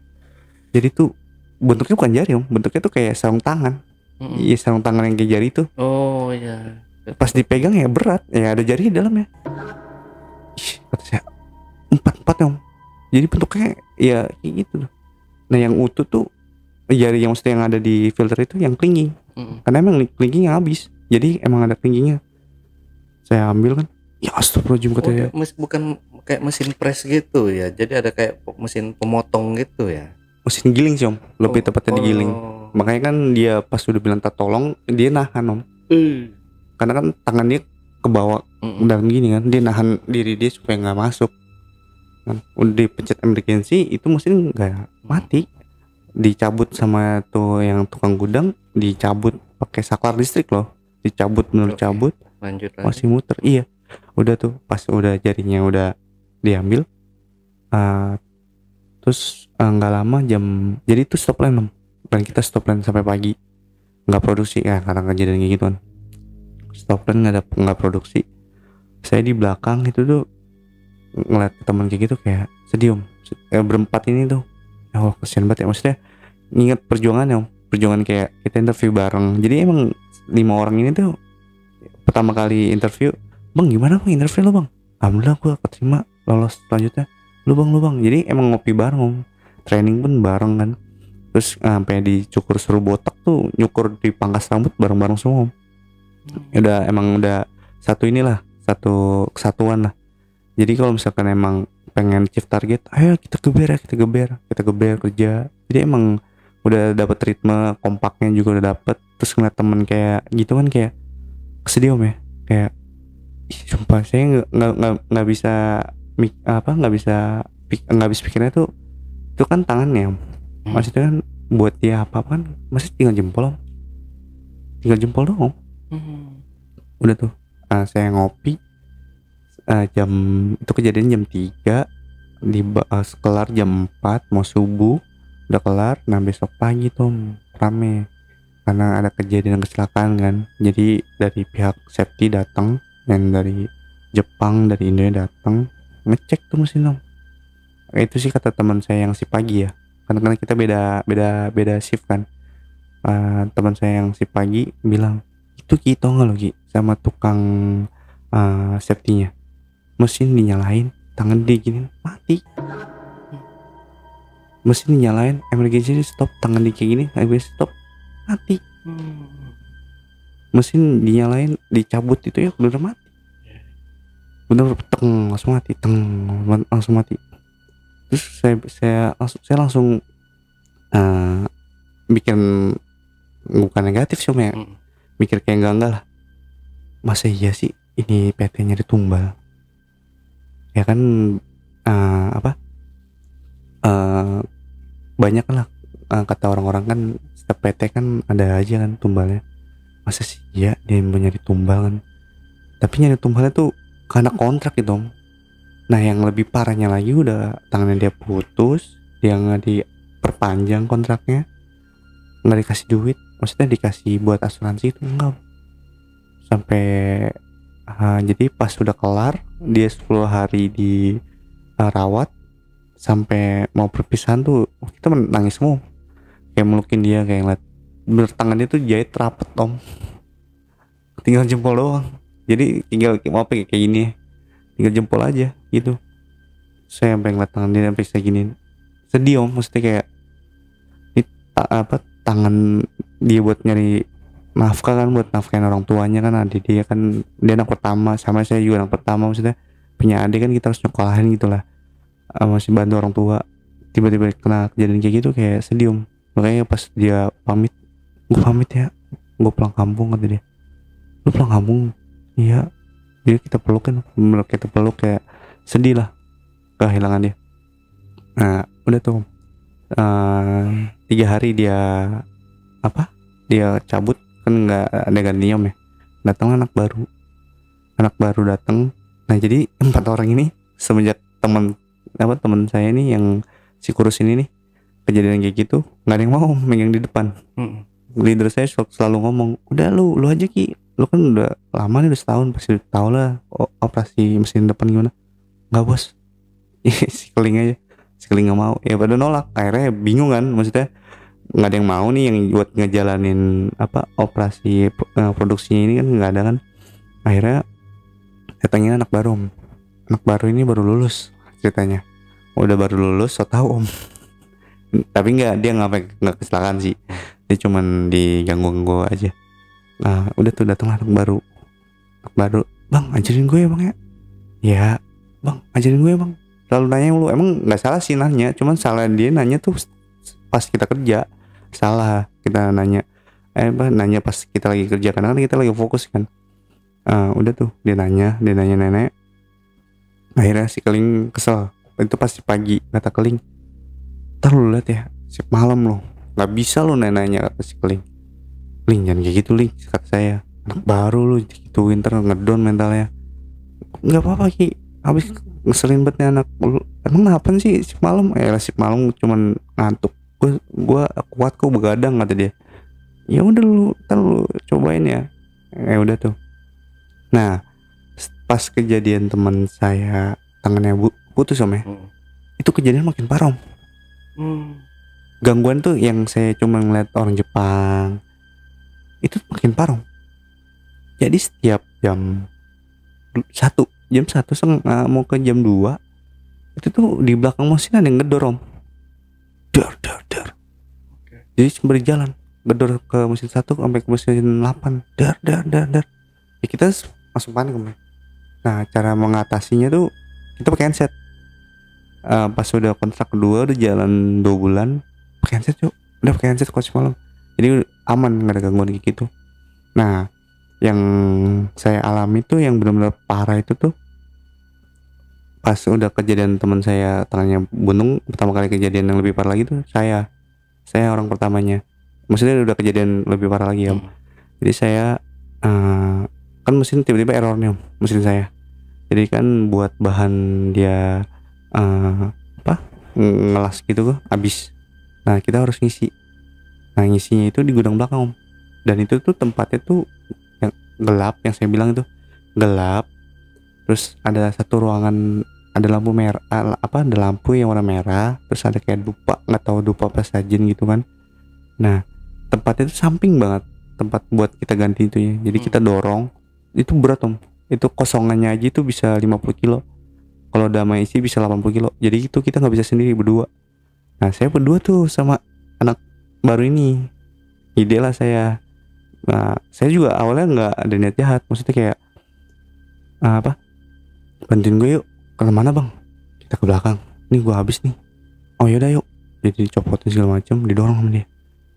jadi tuh bentuknya bukan jari om, bentuknya tuh kayak sarung tangan. Iya sarung tangan yang kayak jari tuh. Oh iya. Pas dipegang ya berat, ya ada jari di dalamnya. Kata saya, 4 om. Jadi bentuknya ya kayak gitu loh. Nah yang utuh tuh jari yang maksudnya yang ada di filter itu yang kelingking. Karena emang kelingkingnya habis, jadi emang ada kelingkingnya. Saya ambil kan, ya astagfirullahaladzim kata saya. Bukan kayak mesin press gitu ya, jadi ada kayak mesin pemotong gitu ya. Mesin giling sih om, lebih tepatnya digiling. Makanya kan dia pas udah bilang tak tolong, dia nahan om. Karena kan tangan dia ke bawah dalam gini kan, dia nahan diri dia supaya nggak masuk kan. Udah dipencet emergency, itu mesin nggak mati, dicabut sama tuh yang tukang gudang, dicabut pakai saklar listrik loh, dicabut bener cabut. Lanjut lagi. Masih muter, iya. Udah tuh pas udah jarinya udah diambil, terus nggak lama jadi itu stop line om, dan kita stop line sampai pagi, nggak produksi ya karena kejadian kayak gitu kan. Stop line nggak produksi. Saya di belakang itu tuh ngeliat teman kayak gitu kayak sedih om. Berempat ini tuh, ya Allah kasihan banget ya, maksudnya nginget perjuangan ya om, perjuangan kayak kita interview bareng. Jadi emang 5 orang ini tuh pertama kali interview, bang gimana bang interview lo bang? Alhamdulillah gua keterima, lolos selanjutnya. Lu bang, jadi emang ngopi bareng om, training pun bareng kan. Terus sampai dicukur suruh botak tuh, nyukur di pangkas rambut bareng-bareng semua om. Emang udah satu kesatuan lah. Jadi kalau misalkan emang pengen achieve target, ayo kita geber kerja. Jadi emang udah dapet ritme, kompaknya juga udah dapet. Terus ngeliat temen kayak gitu kan kayak sedih om ya, kayak sumpah saya nggak bisa habis pikirnya tuh itu kan tangannya om. Maksudnya kan buat dia apa kan masih tinggal jempol doang om. Udah tuh saya ngopi, jam itu kejadian jam 3, kelar jam 4 mau subuh udah kelar. Nah besok pagi tuh rame karena ada kejadian kecelakaan kan. Jadi dari pihak safety datang, yang dari Jepang, dari Indonesia datang ngecek tuh mesin om. Itu sih kata teman saya yang si pagi ya, karena kita beda shift kan. Teman saya yang si pagi bilang, itu Ki tau nggak lo Ki, sama tukang safety-nya, mesin dinyalain, tangan diginin mati. Mesin dinyalain, emergency stop, tangan di kayak gini, emergency stop, mati. Mesin dinyalain, dicabut itu ya udah mati. Bener teng langsung mati, langsung mati. Terus saya langsung bikin, bukan negatif sih ya, mikir kayak enggak lah, masa iya sih ini PT-nya ditumbal ya kan. Banyak lah kata orang-orang kan, setiap PT kan ada aja kan tumbalnya. Masa sih ya dia mau nyari tumbal kan, tapi nyari tumbalnya tuh karena kontrak gitu om. Nah yang lebih parahnya lagi, udah tangannya dia putus, dia nggak diperpanjang kontraknya, nggak dikasih duit, maksudnya dikasih buat asuransi itu enggak. Sampai jadi pas sudah kelar, dia 10 hari di rawat, sampai mau perpisahan tuh kita nangis semua, kayak melukin dia, kayak ngeliat bener tangannya tuh jahit rapet om, tinggal jempol doang. Jadi tinggal mau kayak gini, tinggal jempol aja gitu. Saya sampai ngeliat tangan dia sampai saya giniin, sedih om, maksudnya kayak tangan dia buat nyari nafkah kan, buat nafkahin orang tuanya kan, adik dia kan, dia anak pertama, sama saya juga anak pertama, maksudnya punya adik kan, kita harus nyokolahin gitu lah, masih bantu orang tua. Tiba-tiba kena kejadian kayak gitu, kayak sedih om. Makanya pas dia pamit, gue pamit ya, gue pulang kampung, kata dia. Lu pulang kampung? Iya. Jadi kita pelukin, kita peluk, kayak sedih lah kehilangan dia. Nah udah tuh 3 hari dia cabut kan, nggak ada gantinya om ya. Datang anak baru datang. Nah jadi 4 orang ini semenjak teman saya ini yang si kurus ini nih kejadian kayak gitu, nggak ada yang mau megang di depan. Leader saya selalu ngomong, udah lu aja Ki, lu kan udah lama nih, udah setahun, pasti tau lah operasi mesin depan gimana. Nggak bos, si Keling nggak mau. Ya pada nolak, akhirnya bingung kan, maksudnya nggak ada yang mau nih yang buat ngejalanin operasi produksinya ini kan, nggak ada kan. Akhirnya datangin anak baru ini baru lulus ceritanya, udah baru lulus, so tau om. Tapi dia nggak kecelakaan sih, dia cuman diganggu aja. Nah udah tuh datang anak baru, bang ajarin gue ya bang ya bang ajarin gue ya bang. Lalu nanya lu, emang nggak salah sih nanya, cuman salah dia nanya tuh pas kita kerja, salah kita nanya nanya pas kita lagi kerja, karena kan kita lagi fokus kan. Udah tuh dia nanya nenek. Akhirnya si Keling kesel. Itu pasti pagi, kata Keling, ntar lu liat ya, shift malam lo, nggak bisa lo nanya, kata si Keling. Jangan kayak gitu Ling, kata saya, anak baru lu gituin, ntar ngedon mentalnya. Nggak apa-apa Ki, habis ngeselin banget nih anak lu. Emang ngapain sih shift malam? Shift malam cuman ngantuk, gua kuat kok begadang, kata dia. Ya udah lu, ntar lu cobain ya. Udah tuh. Nah pas kejadian teman saya tangannya putus om ya, itu kejadian makin parah om. Gangguan tuh yang saya cuma ngeliat orang Jepang, itu makin parah om. Jadi setiap jam 1 mau ke jam 2 itu tuh di belakang mesin ada yang ngedor om, dar. Jadi sembari jalan ngedor ke mesin 1 sampai ke mesin 8, dar. Ya kita langsung panik om. Nah cara mengatasinya tuh kita pakai handset. Pas udah kontrak kedua, udah jalan 2 bulan, pakai handset yuk. Udah pakai handset coach malam, jadi aman, nggak ada gangguan kayak gitu. Nah yang saya alami tuh yang benar-benar parah itu tuh pas udah kejadian teman saya tangannya buntung pertama kali. Kejadian yang lebih parah lagi tuh saya orang pertamanya, maksudnya udah kejadian lebih parah lagi om. Jadi saya kan mesin tiba-tiba error nih om, mesin saya. Jadi kan buat bahan dia apa ngelas gitu habis. Nah kita harus ngisi. Nah ngisinya itu di gudang belakang om. Dan itu tuh tempatnya tuh yang gelap, yang saya bilang itu gelap. Terus ada satu ruangan, ada lampu merah, ada lampu yang warna merah. Terus ada kayak dupa, nggak tahu dupa apa sajen gitu kan. Nah tempatnya itu samping banget tempat buat kita ganti itu ya. Jadi kita dorong, itu berat om. Itu kosongannya aja itu bisa 50 kilo. Kalau udah sama isi bisa 80 kilo. Jadi itu kita nggak bisa sendiri berdua. Nah saya berdua tuh sama anak baru ini. Ide lah saya. Nah saya juga awalnya nggak ada niat jahat. Maksudnya kayak apa? Bantuin gue yuk. Ke mana bang? Kita ke belakang. Nih gue habis nih. Oh yaudah yuk. Jadi dicopotin segala macam, didorong sama dia.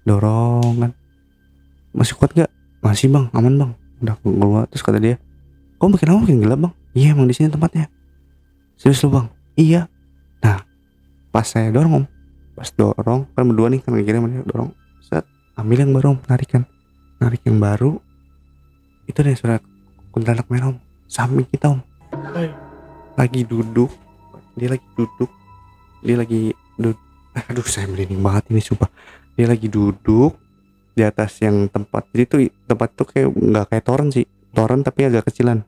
Dorong kan. Masih kuat gak? Masih bang, aman bang. Udah keluar. Terus kata dia, kok makin lama makin gelap bang? Iya emang di sini tempatnya. Serius lu bang? Iya. Nah pas saya dorong om, pas dorong kan berdua nih kan kira dia dorong, set ambil yang baru om, narik yang baru. Itu deh suara kuntilanak merah om, samping kita om. Lagi duduk, dia lagi duduk, aduh saya merinding banget ini sumpah. Dia lagi duduk di atas yang tempat, jadi tuh tempat tuh kayak nggak kayak toren sih, toren tapi agak kecilan.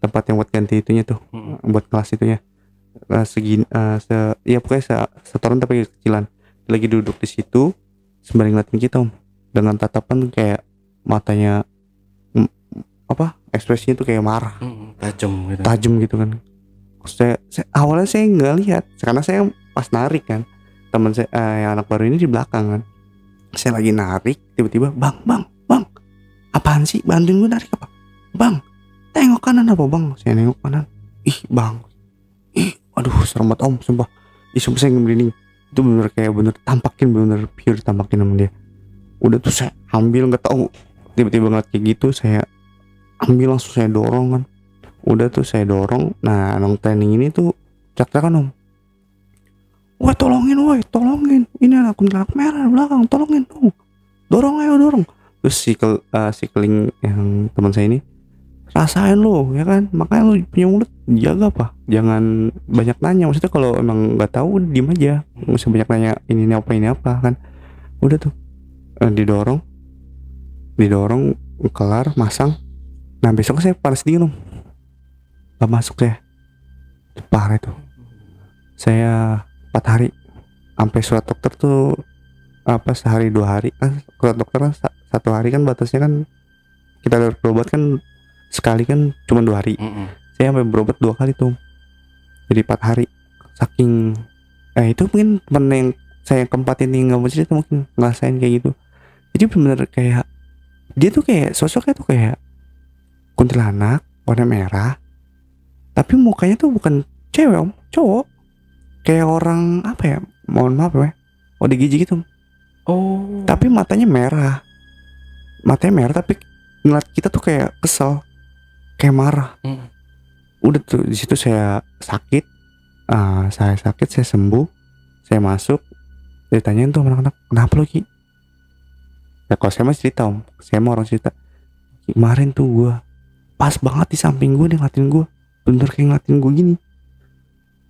Tempat yang buat ganti itunya tuh, buat kelas itunya. Segini, ya pokoknya setoran tapi kecilan. Dia lagi duduk di situ, sembari ngeliatin kita om, dengan tatapan kayak matanya, ekspresinya tuh kayak marah, tajam gitu kan. Saya awalnya saya nggak lihat, karena saya pas narik kan, teman saya yang anak baru ini di belakang kan. Saya lagi narik, tiba-tiba bang, apaan sih, bantuin gue narik apa? Bang, tengok kanan apa bang? Saya nengok kanan, aduh serem banget om, sumpah. Sumpah saya nge-merinding. Itu bener kayak tampakin, bener pure tampakin sama dia. Udah tuh saya ambil, nggak tahu tiba-tiba ngeliat kayak gitu, saya ambil langsung saya dorong kan. Udah tuh saya dorong. Nah anak training ini tuh teriak-teriakan om, woi tolongin, ini anak kuntilanak merah di belakang, tolongin dong, dorong. Terus si keling yang teman saya ini, rasain lo ya kan, makanya lo punya mulut jaga apa, jangan banyak nanya. Maksudnya kalau emang nggak tahu diem aja, nggak usah banyak nanya ini apa kan. Udah tuh didorong kelar masang. Nah besok saya panas dingin om, gak masuk saya, parah itu. Saya 4 hari sampai surat dokter tuh sehari 2 hari kan. Surat dokter kan 1 hari kan batasnya kan, kita berobat kan sekali kan cuma 2 hari. Saya sampai berobat 2 kali tuh, jadi 4 hari. Saking itu mungkin temen yang saya keempat ini nggak mau cerita mungkin ngerasain kayak gitu. Jadi bener-bener kayak dia tuh kayak sosoknya tuh kayak kuntilanak warna merah, tapi mukanya tuh bukan cewek om, cowok. Kayak orang apa ya, mohon maaf ya, ODGJ gitu. Oh. Tapi matanya merah tapi ngeliat kita tuh kayak kesel, kayak marah. Udah tuh di situ saya sakit, saya sembuh, saya masuk, ditanyain tuh anak-anak, kenapa lo Ki? Ya kalau saya mah cerita om, saya mah orang cerita. Kemarin tuh gue pas banget di samping gue, dia ngeliatin gue, bener kayak ngeliatin gue gini.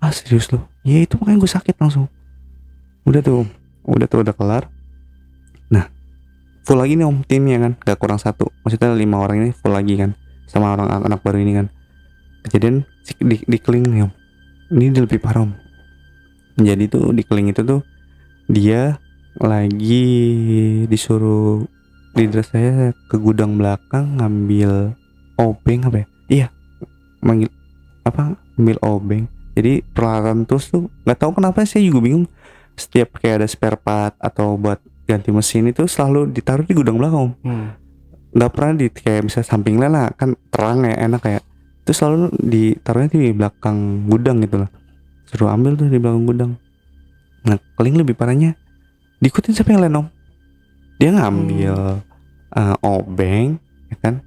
Serius lo? Ya itu makanya gue sakit langsung. Udah kelar. Nah full lagi nih om timnya kan, gak kurang 1, maksudnya 5 orang ini full lagi kan, sama orang anak baru ini kan. Kejadian di keling nih om, ini lebih parah om. Jadi tuh di keling itu tuh dia lagi disuruh leader saya ke gudang belakang ngambil obeng ngambil obeng. Jadi peralatan tools tuh nggak tahu kenapa saya juga bingung, setiap kayak ada spare part atau buat ganti mesin itu selalu ditaruh di gudang belakang. Nggak pernah di kayak bisa samping lah kan, terang ya, enak kayak itu selalu ditaruhnya di belakang gudang gitu lah. Suruh ambil tuh di belakang gudang. Nah keling lebih parahnya diikutin siapa yang lain om. Dia ngambil obeng ya kan,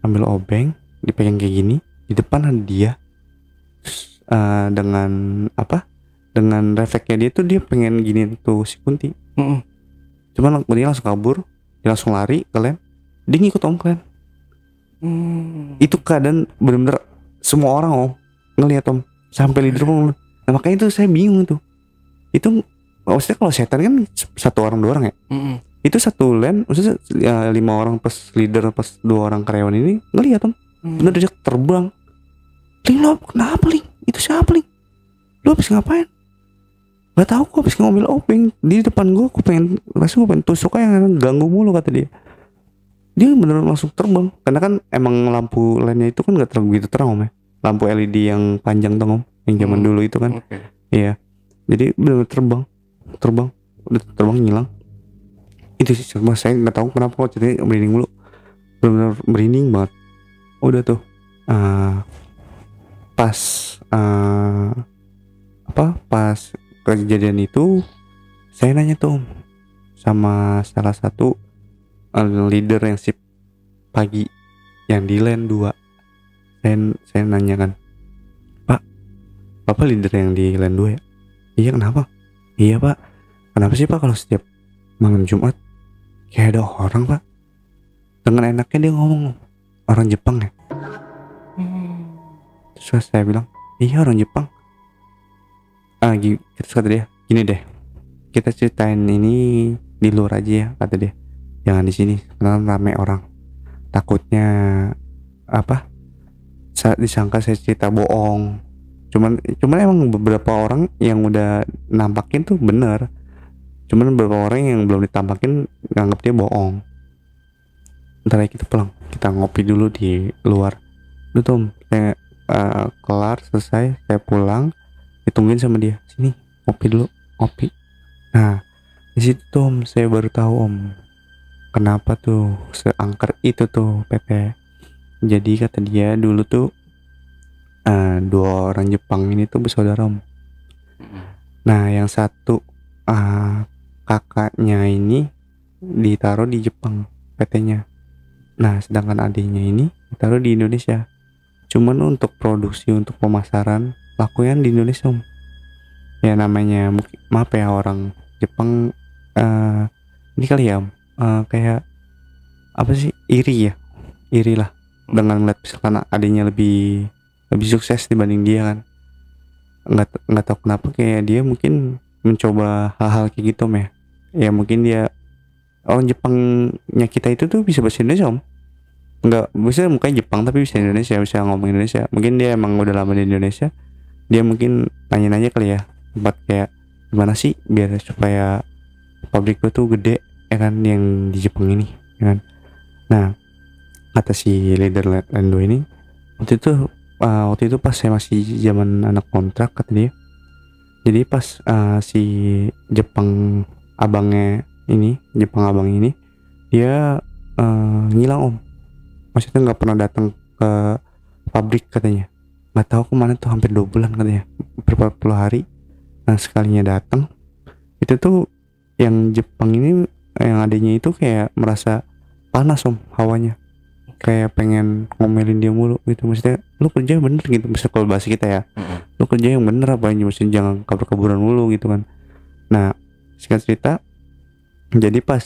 ambil obeng dipegang kayak gini, di depan ada dia. Dengan refleksnya dia tuh, dia pengen gini tuh si Kunti. Cuman dia langsung kabur, dia langsung lari ke lem, dia ngikut om ke lem. Itu keadaan bener-bener semua orang om ngelihat om, sampai leader pun Nah makanya itu saya bingung tuh. Itu maksudnya kalau setan kan satu orang dua orang ya. Itu satu land, maksudnya 5 orang plus leader plus 2 orang karyawan ini ngeliat Om. Bener dia terbang. Ling, lo kenapa Ling? Itu siapa Ling? Lo habis ngapain? Gak tahu, kok habis ngambil obeng di depan gue. Gue pengen tusuk aja, ganggu mulu kata dia. Dia bener langsung terbang. Karena kan emang lampu lainnya itu kan gak begitu terang Om ya. Lampu LED yang panjang tuh Om, yang zaman dulu itu kan. Iya. Jadi bener terbang. Udah terbang ngilang. Itu sih cuma saya nggak tahu kenapa kok jadi merinding mulu. Bener-bener merinding banget. Udah tuh pas kejadian itu saya nanya tuh Om sama salah satu leader yang shift pagi yang di land 2. Saya nanya kan, Pak, Bapak leader yang di land 2 ya? Iya, kenapa? Iya Pak, kenapa sih Pak kalau setiap malam Jumat kayak ada orang Pak? Dengan enaknya dia ngomong, orang Jepang ya? Terus saya bilang, iya orang Jepang. Terus kata dia, gini deh, kita ceritain ini di luar aja ya, kata dia. Jangan di sini, karena rame orang. Takutnya disangka saya cerita bohong. Cuman emang beberapa orang yang udah nampakin tuh bener. Cuman beberapa orang yang belum ditampakin nganggap dia bohong. Ntar kita pulang, kita ngopi dulu di luar. Udah tuh saya kelar selesai, saya pulang, ditungguin sama dia. Sini ngopi dulu, ngopi. Nah di situ tuh saya baru tahu Om, kenapa tuh seangker itu tuh PP. Jadi kata dia dulu tuh 2 orang Jepang ini tuh bersaudara Om. Nah yang satu kakaknya ini ditaruh di Jepang PT-nya. Nah sedangkan adiknya ini ditaruh di Indonesia. Cuman untuk produksi, untuk pemasaran lakunya di Indonesia Om. Ya namanya maaf ya orang Jepang ini kali ya Om, kayak apa sih, iri lah dengan ngeliat misalkan adiknya lebih sukses dibanding dia kan. Nggak tahu kenapa kayak dia mungkin mencoba hal-hal kayak gitu Om ya. Ya mungkin dia orang Jepangnya kita itu tuh bisa bahasa Indonesia Om. Nggak bisa mukanya Jepang tapi bisa Indonesia, bisa ngomong Indonesia. Mungkin dia emang udah lama di Indonesia. Dia mungkin nanya-nanya kali ya, tempat kayak gimana sih biar supaya pabrik gue tuh gede ya kan, yang di Jepang ini ya kan. Nah kata si leader Lando ini waktu itu pas saya masih zaman anak kontrak, kata dia. Jadi pas si Jepang abang ini dia ngilang Om. Maksudnya nggak pernah datang ke pabrik katanya. Nggak tahu kemana tuh, hampir 2 bulan katanya, berpuluh hari. Nah sekalinya datang itu tuh yang Jepang ini, yang adanya itu kayak merasa panas Om hawanya, kayak pengen ngomelin dia mulu gitu. Maksudnya lu kerja yang bener gitu, misalnya kalau bahasa kita ya, lu kerja yang bener apa aja, maksudnya jangan kabur-kaburan mulu gitu kan. Nah singkat cerita, jadi pas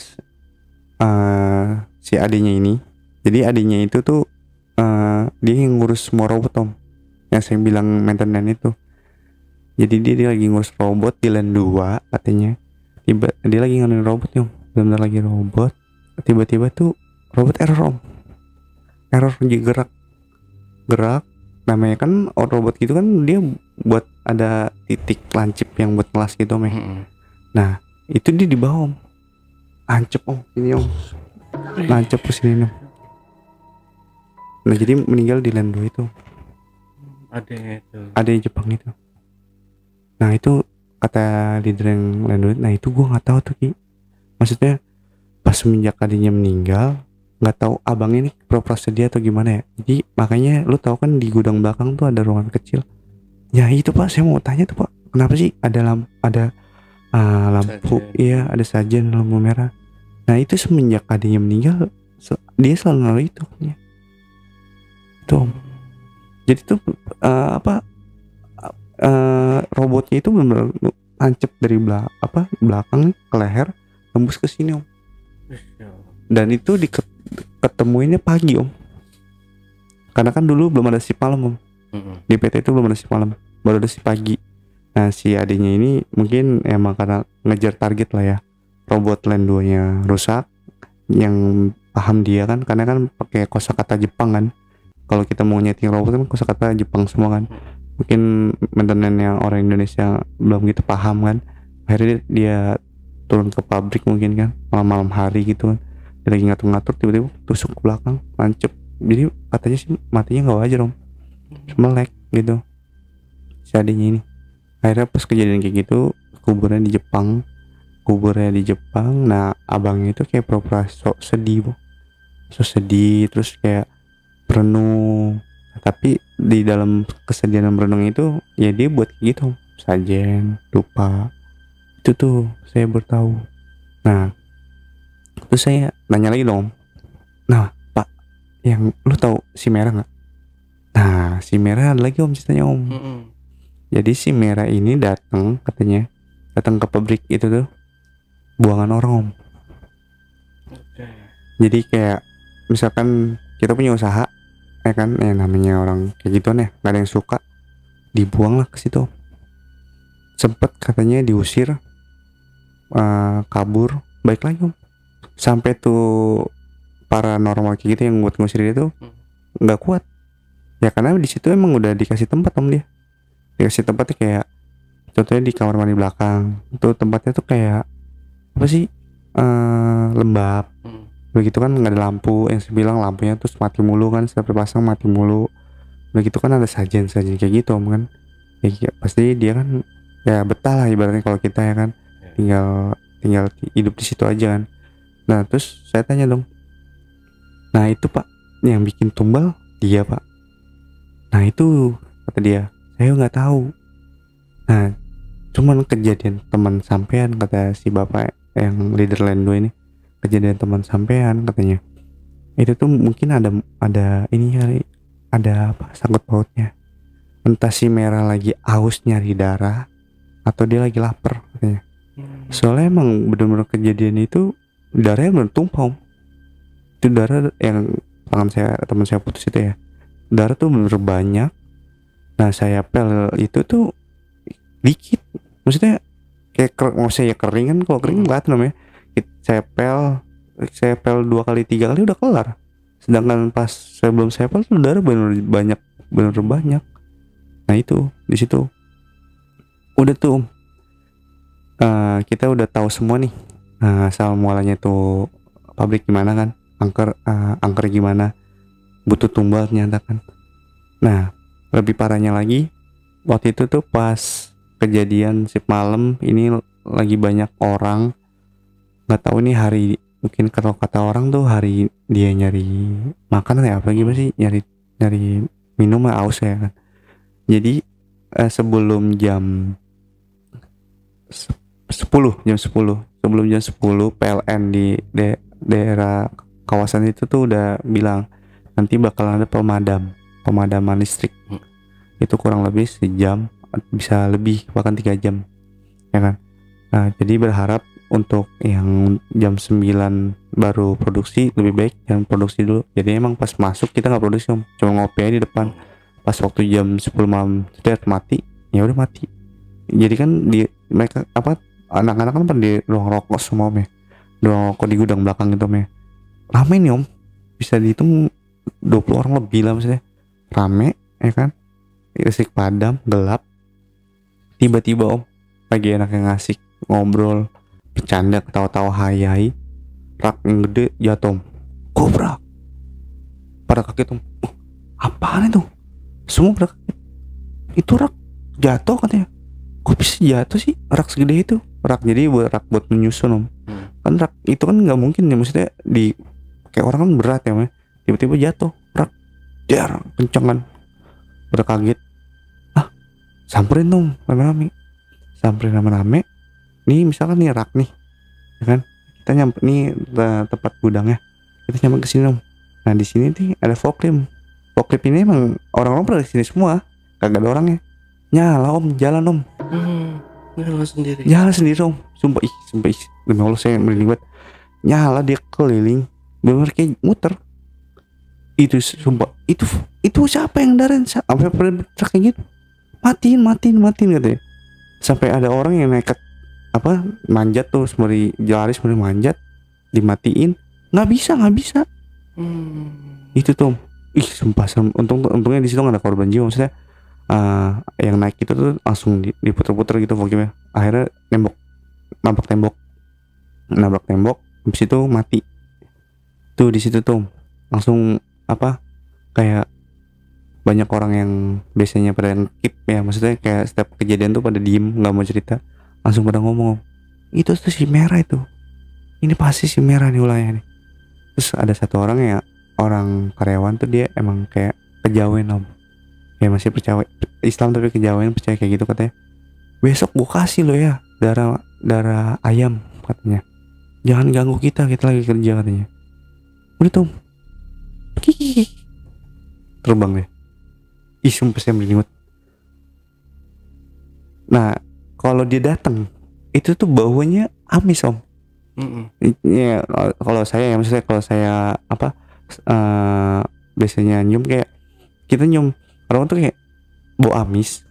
si adiknya ini, jadi adiknya itu tuh dia yang ngurus semua robot Om, yang saya bilang maintenance itu. Jadi dia lagi ngurus robot di land 2 katanya. Dia lagi ngurus robot Om, benar lagi robot. Tiba-tiba tuh robot error Om, error gerak. Namanya kan robot gitu kan, dia buat ada titik lancip yang buat kelas gitu Om ya. Nah itu dia di bawah Om, lancep Om, ini Om, lancep ke sini Om. Nah jadi meninggal di land 2 itu. Ada yang Jepang itu. Nah itu kata leader yang land 2. Nah itu gue nggak tahu tuh Ki. Maksudnya pas semenjak adiknya meninggal, nggak tahu abang ini pura-pura sedih atau gimana ya. Jadi makanya lu tahu kan di gudang belakang tuh ada ruangan kecil. Ya itu Pak, saya mau tanya tuh Pak, kenapa sih ada lampu, sajen. Iya ada sajen lampu merah. Nah itu semenjak adiknya meninggal dia selalu naruh itu katanya. Tuh. Jadi tuh robotnya itu benar-benar tancap dari belakang ke leher, tembus ke sini Om. Dan itu ketemuinnya pagi Om. Karena kan dulu belum ada shift malam Om. Di PT itu belum ada shift malam, baru ada shift pagi. Nah si adiknya ini mungkin emang karena ngejar target lah ya, robot Land 2 nya rusak, yang paham dia kan karena kan pakai kosakata Jepang kan. Kalau kita mau nyeting robot kan kosakata Jepang semua kan. Mungkin maintenance yang orang Indonesia belum gitu paham kan. Akhirnya dia turun ke pabrik mungkin kan malam-malam hari gitu kan. Dia lagi ngatur-ngatur tiba-tiba tusuk ke belakang, lancep. Jadi katanya sih matinya nggak wajar om, cuma lag gitu si adiknya ini. Akhirnya pas kejadian kayak gitu kuburnya di Jepang. Nah abangnya itu kayak pura-pura sok sedih sedih terus kayak merenung. Tapi di dalam kesedihan dan merenung itu ya dia buat kayak gitu sajen lupa. Itu tuh saya bertahu. Nah terus saya nanya lagi dong, nah pak yang lu tahu si merah nggak? Nah si merah ada lagi om ceritanya om. Jadi si merah ini datang ke pabrik itu tuh buangan orang om. Jadi kayak misalkan kita punya usaha ya kan, namanya orang kayak gituan ya, gak ada yang suka, dibuang lah ke situ. Sempet katanya diusir, kabur, balik lagi om. Sampai tuh paranormal kayak gitu yang buat ngusir dia tuh nggak kuat ya, karena di situ emang udah dikasih tempat om. Dia dikasih tempatnya kayak contohnya di kamar mandi belakang tuh tempatnya tuh kayak apa sih, lembab begitu kan, nggak ada lampu, yang saya bilang lampunya terus mati mulu kan, setiap pasang mati mulu begitu kan, ada sajian kayak gitu om kan. Ya, pasti dia kan ya betah lah ibaratnya kalau kita ya kan, tinggal hidup di situ aja kan. Nah terus saya tanya dong, nah itu pak yang bikin tumbal dia pak? Nah itu kata dia, saya nggak tahu. Nah cuman kejadian teman sampean, kata si bapak yang leader Land 2 ini, kejadian teman sampean katanya. Itu tuh mungkin ada ini kali, ada apa sangkut pautnya. Entah si merah lagi aus nyari darah atau dia lagi lapar katanya. Soalnya emang benar-benar kejadian itu darahnya bener tumpah om. Itu darah yang teman saya putus itu ya, darah tuh bener banyak. Nah saya pel itu tuh dikit, maksudnya kayak maksudnya ya kering kan, kalau kering banget namanya. Saya pel 2 kali 3 kali udah kelar, sedangkan pas sebelum saya pel tuh darah bener banyak. Nah itu di situ udah tuh kita udah tahu semua nih. Asal mualanya tuh pabrik gimana kan, angker gimana, butuh tumbal ternyata kan. Nah lebih parahnya lagi, waktu itu tuh pas kejadian sip malam ini lagi banyak orang, nggak tahu nih hari, mungkin kalau kata orang tuh hari dia nyari makan ya apa gimana sih, nyari minum ya, aus ya kan. Jadi sebelum jam 10 PLN di daerah kawasan itu tuh udah bilang nanti bakal ada pemadaman listrik. Itu kurang lebih sejam, bisa lebih bahkan 3 jam ya kan. Nah jadi berharap untuk yang jam 9 baru produksi, lebih baik jangan produksi dulu. Jadi emang pas masuk kita nggak produksi om, cuma ngopi aja di depan. Pas waktu jam 10 malam sudah mati, ya udah mati. Jadi kan mereka anak-anak kan pada di ruang rokok semua om ya, ruang rokok di gudang belakang itu om ya. Rame nih om, bisa dihitung 20 orang lebih lah maksudnya. Rame ya kan, listrik padam, gelap. Tiba-tiba om lagi enaknya ngasih ngobrol, bercanda, ketawa-tawa, hayai, rak yang gede jatuh om, gobrak. Pada kaget om, apaan itu? Semua pada kaget. Itu rak jatuh katanya. Kok bisa jatuh sih rak segede itu? Rak jadi rak buat menyusun om. Kan rak itu kan nggak mungkin ya, maksudnya di kayak orang kan berat ya om. Tiba-tiba jatuh rak, jar kenceng kan. Pada kaget. Samperin dong rame-rame. Nih misalkan nih rak nih, ya kan? Kita nyampe nih tempat gudangnya. Kita nyampe ke sini om. Nah di sini nih ada forklift. Forklift ini emang orang-orang pada kesini semua, kagak ada orangnya. Nyala om, jalan om. Nyala sendiri om. Sumpah ih, demi Allah saya merinding banget. Nyala dia keliling, bener kayak muter. Itu sumpah, itu siapa yang darain? Sampai pada kayak gitu. Matiin katanya. Sampai ada orang yang nekat manjat tuh, sembari lari sembari manjat, dimatiin, nggak bisa. Itu tuh, sumpah serem. Untungnya di situ nggak ada korban jiwa. Maksudnya yang naik itu tuh langsung diputer-puter gitu pokoknya. Akhirnya nabrak tembok, habis itu mati. Tuh di situ tuh langsung kayak banyak orang yang biasanya pada ngekip ya, maksudnya kayak setiap kejadian tuh pada diem nggak mau cerita, langsung pada ngomong itu tuh si merah itu, ini pasti si merah nih ulahnya nih. Terus ada satu orang ya, orang karyawan tuh dia emang kayak kejawen om, kayak masih percaya Islam tapi kejawen, percaya kayak gitu katanya. Besok gua kasih lo ya darah ayam katanya, jangan ganggu kita lagi kerja katanya. Udah tuh terbang deh. Sumpah saya merinding. Nah kalau dia datang itu tuh baunya amis om. Ya kalau saya ya, maksudnya kalau saya biasanya nyium, kayak kita nyium orang tuh kayak bau amis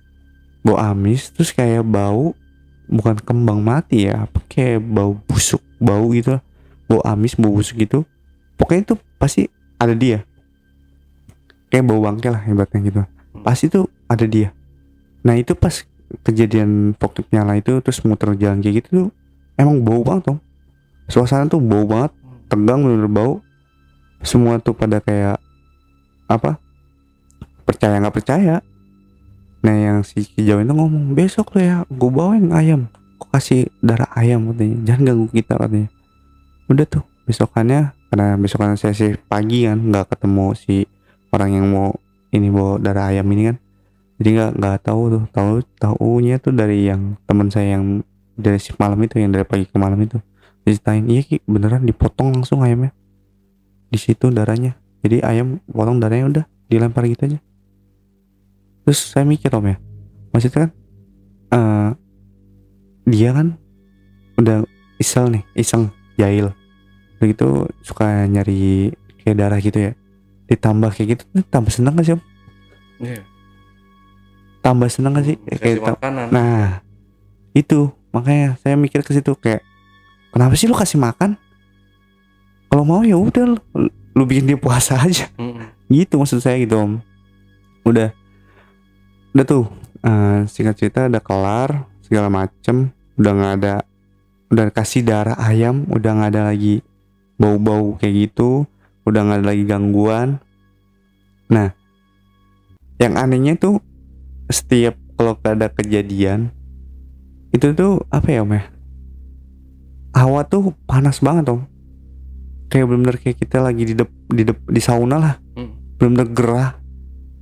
terus kayak bau bukan kembang mati ya, kayak bau busuk, bau gitu, bau amis, bau busuk gitu. Pokoknya itu pasti ada dia, kayak bau bangke lah hebatnya gitu, pasti tuh ada dia. Nah itu pas kejadian forklift nyala itu terus muter jalan kayak gitu tuh emang bau banget tuh, suasana tuh bau banget, tegang, bener-bener bau. Semua tuh pada kayak percaya nggak percaya. Nah yang si Kijau itu ngomong, besok lo ya gue bawain ayam, gue kasih darah ayam katanya, jangan ganggu kita katanya. Udah tuh besokannya sesi pagi kan, nggak ketemu si orang yang mau ini bawa darah ayam ini kan, jadi nggak taunya tuh dari yang teman saya yang dari si malam itu, yang dari pagi ke malam itu diceritain, iya Ki beneran dipotong langsung ayamnya di situ darahnya, jadi ayam potong darahnya udah dilempar gitu aja. Terus saya mikir om ya, maksudnya kan dia kan udah iseng jahil begitu, suka nyari kayak darah gitu ya, ditambah kayak gitu tambah seneng gak sih om? Iya. Tambah seneng gak sih Kasih makanan. Nah itu makanya saya mikir ke situ, kayak kenapa sih lu kasih makan, kalau mau ya udah lu bikin dia puasa aja. Gitu maksud saya gitu om. Udah tuh singkat cerita udah kelar segala macem, udah kasih darah ayam, udah nggak ada lagi bau-bau kayak gitu, udah nggak ada lagi gangguan. Nah yang anehnya tuh setiap kalau ada kejadian itu tuh om ya, hawa tuh panas banget om, kayak bener-bener kayak kita lagi di sauna lah, bener-bener gerah,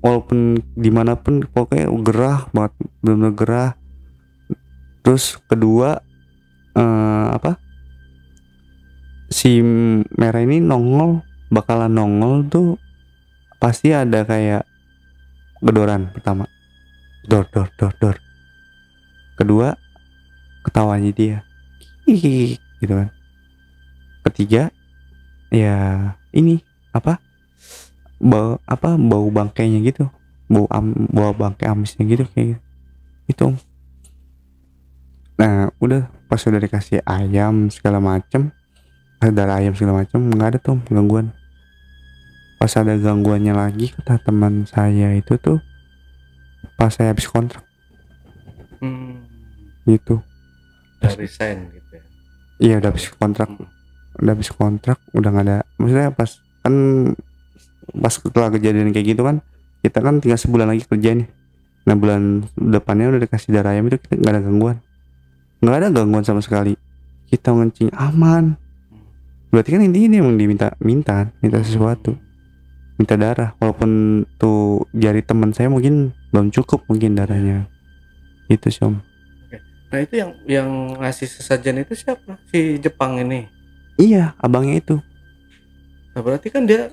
walaupun dimanapun pokoknya gerah banget, bener-bener gerah. Terus kedua si merah ini bakalan nongol tuh pasti ada kayak gedoran. Pertama dor. Kedua ketawanya dia gitu kan. Ketiga ya ini bau bangkainya gitu, bau bangkai amisnya gitu kayak gitu. Nah udah pas udah dikasih ayam segala macem, darah ayam segala macem, nggak ada tuh gangguan. Pas ada gangguannya lagi kata teman saya itu tuh pas saya habis kontrak gitu. Udah resign gitu ya? Iya udah habis kontrak, udah nggak ada, maksudnya pas setelah kejadian kayak gitu kan, kita kan tinggal sebulan lagi kerja nih. Nah bulan depannya udah dikasih darah ayam itu kita nggak ada gangguan sama sekali, kita ngencing aman. Berarti kan ini emang minta sesuatu, minta darah, walaupun tuh jari teman saya mungkin belum cukup mungkin darahnya itu sih om. Nah itu yang ngasih sesajen itu siapa? Si Jepang ini? Iya abangnya itu. Nah berarti kan dia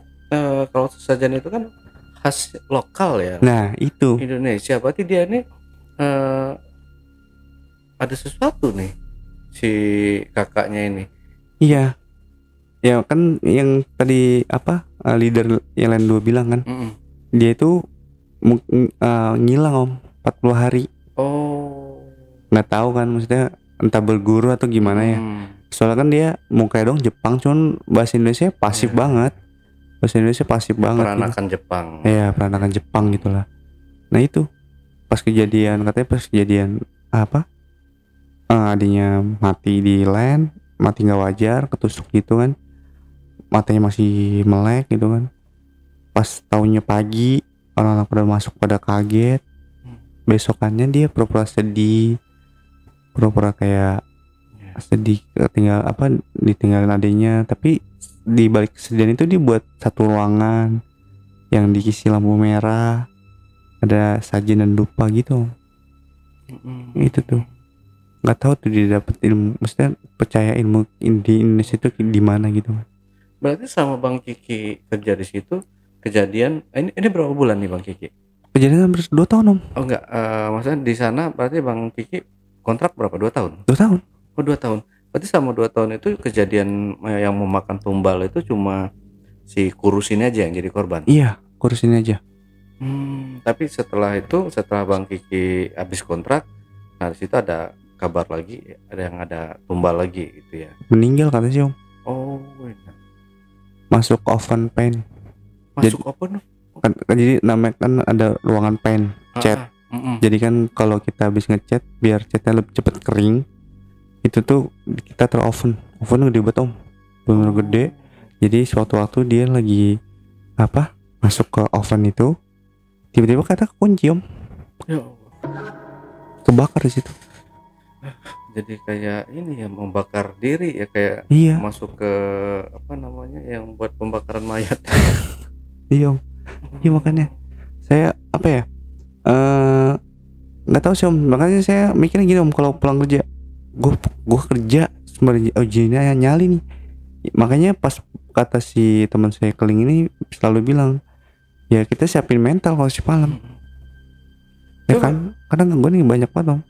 kalau sesajen itu kan khas lokal ya. Nah itu Indonesia, berarti dia ini ada sesuatu nih si kakaknya ini. iya ya kan yang tadi leader yang lain dua bilang kan, dia itu ngilang om 40 hari. Oh nggak tahu kan, maksudnya entah berguru atau gimana ya. Soalnya kan dia mukanya dong Jepang, cuman bahasa Indonesia pasif banget. Bahasa Indonesia pasif banget gitu. Peranakan Jepang. Iya, peranakan Jepang gitulah. Nah itu pas kejadian, katanya pas kejadian apa? Adiknya mati di land, mati nggak wajar, ketusuk gitu kan. Matanya masih melek gitu kan. Pas taunya pagi, orang-orang pada masuk pada kaget. Besokannya dia pura-pura sedih, pura-pura kayak sedih tinggal apa ditinggalin adiknya, tapi di balik kesedihan itu dia buat satu ruangan yang diisi lampu merah, ada sajian dan dupa gitu. Itu tuh nggak tahu tuh dia dapet ilmu, maksudnya percaya ilmu di Indonesia itu di mana gitu. Berarti sama Bang Kiki kerja di situ kejadian ini berapa bulan nih Bang Kiki? Kejadian hampir 2 tahun om. Oh enggak, maksudnya di sana berarti Bang Kiki kontrak berapa? 2 tahun? 2 tahun. Oh 2 tahun. Berarti sama 2 tahun itu kejadian yang memakan tumbal itu cuma si kurus ini aja yang jadi korban? Iya, kurusin aja. Tapi setelah itu, setelah Bang Kiki habis kontrak, nah di situ ada kabar lagi, ada yang ada tumbal lagi gitu ya? Meninggal katanya sih om. Oh iya. Masuk oven paint. Masuk open? Kan, jadi namanya kan ada ruangan paint, cat. Jadi kan kalau kita habis ngecat biar catnya lebih cepat kering, itu tuh kita taruh oven gede banget om, bener gede. Jadi suatu waktu dia lagi apa masuk ke oven itu, tiba-tiba kata kunci om, Ya, kebakar di situ. jadi kayak ini ya, membakar diri ya, kayak Iya, masuk ke apa namanya yang buat pembakaran mayat. iya om. Iya makanya saya apa ya, nggak tahu sih om, makanya saya mikirnya gini om, kalau pulang kerja gue kerja sebenarnya ujiannya nyali nih. Makanya pas kata si teman saya keling ini selalu bilang, ya kita siapin mental kalau si malam ya Coba. kan, kadang gue nih banyak banget om.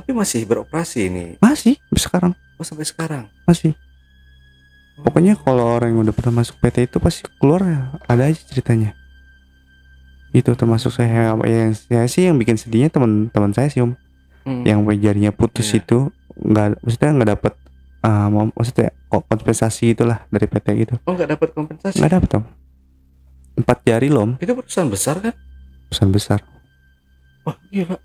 Tapi masih beroperasi ini. Masih sekarang Oh sampai sekarang. masih. Pokoknya kalau orang yang udah pernah masuk PT itu pasti keluar ya, ada aja ceritanya. Itu termasuk saya, yang saya sih yang bikin sedihnya teman-teman saya sih om, yang jarinya putus Iya. itu nggak, maksudnya nggak dapat, maksudnya kompensasi itulah dari PT gitu, Oh nggak dapat kompensasi? nggak dapat om. 4 jari loh om, Itu perusahaan besar kan? pesan besar. Wah gila.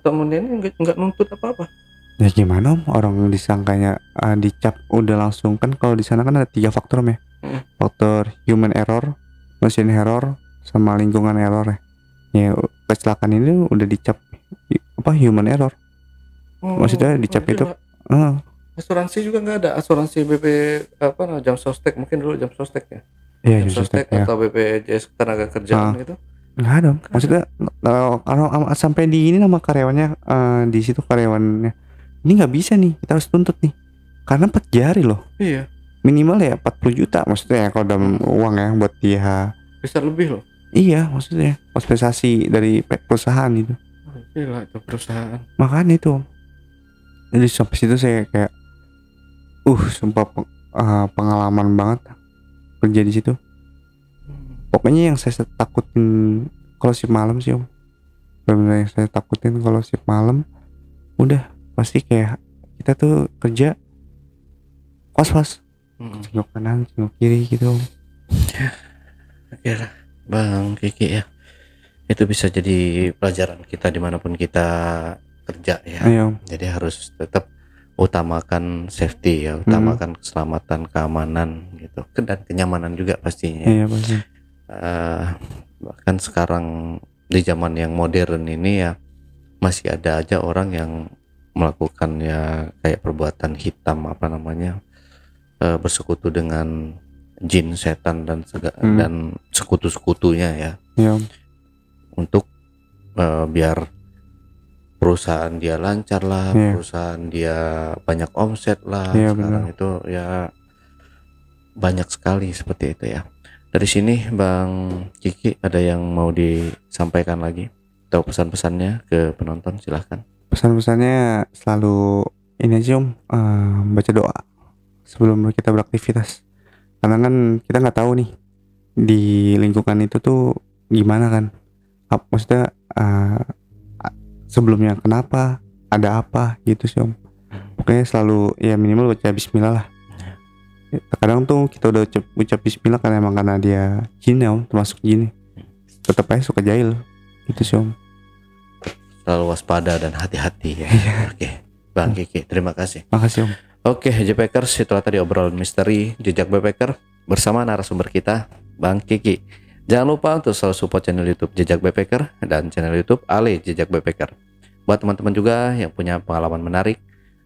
Temennya ini nggak nuntut apa-apa. Ya gimana om, orang disangkanya dicap udah langsung kan. Kalau di sana kan ada 3 faktor om ya, faktor human error, machine error, sama lingkungan error ya. Ya kecelakaan ini udah dicap apa human error. Maksudnya dicap itu Asuransi juga nggak ada, asuransi BP apa nah, jam sostek, mungkin dulu jam sostek ya, iya jam sostek ya. atau BPJS ketenaga kerjaan gitu. Nggak ada om. Maksudnya kalau sampai di ini nama karyawannya, di situ karyawannya ini nggak bisa nih, kita harus tuntut nih karena 4 jari loh. Iya, Minimal ya 40 juta maksudnya ya, kalau dalam uang ya buat dia. bisa lebih loh. Iya maksudnya kompensasi dari perusahaan itu. Gila itu perusahaan. Makanya itu om. Jadi sampai situ saya kayak sumpah pengalaman banget kerja di situ. Pokoknya yang saya takutin kalau shift malam sih om, benar-benar yang saya takutin kalau shift malam, udah pasti kayak kita tuh kerja was-was, tengok kanan tengok kiri gitu om. Oke lah Bang Kiki ya, itu bisa jadi pelajaran kita dimanapun kita kerja ya. Ayo. Jadi harus tetap utamakan safety ya, utamakan keselamatan, keamanan gitu, dan kenyamanan juga pastinya. Iya pasti. Bahkan sekarang di zaman yang modern ini ya masih ada aja orang yang melakukan ya kayak perbuatan hitam apa namanya, bersekutu dengan jin, setan dan dan sekutu-sekutunya ya. Iya. Untuk biar perusahaan dia lancar lah, perusahaan dia banyak omset lah. Sekarang itu ya banyak sekali seperti itu ya. Dari sini Bang Kiki ada yang mau disampaikan lagi atau pesan-pesannya ke penonton, silahkan. Pesan-pesannya selalu ini aja om, baca doa sebelum kita beraktivitas, karena kan kita nggak tahu nih di lingkungan itu tuh gimana kan, maksudnya sebelumnya kenapa, ada apa gitu sih Om. Pokoknya selalu ya minimal baca bismillah lah. Kadang tuh kita udah ucap bismillah kan emang karena dia jin ya Om, termasuk jin. Tetap aja suka jahil gitu sih Om. Selalu waspada dan hati-hati ya. Oke, Bang Kiki, terima kasih. Makasih Om. Oke, JPackers, itulah tadi obrolan misteri jejak backpacker bersama narasumber kita, Bang Kiki. Jangan lupa untuk selalu support channel YouTube Jejak Backpacker dan channel YouTube Ale Jejak Backpacker. Buat teman-teman juga yang punya pengalaman menarik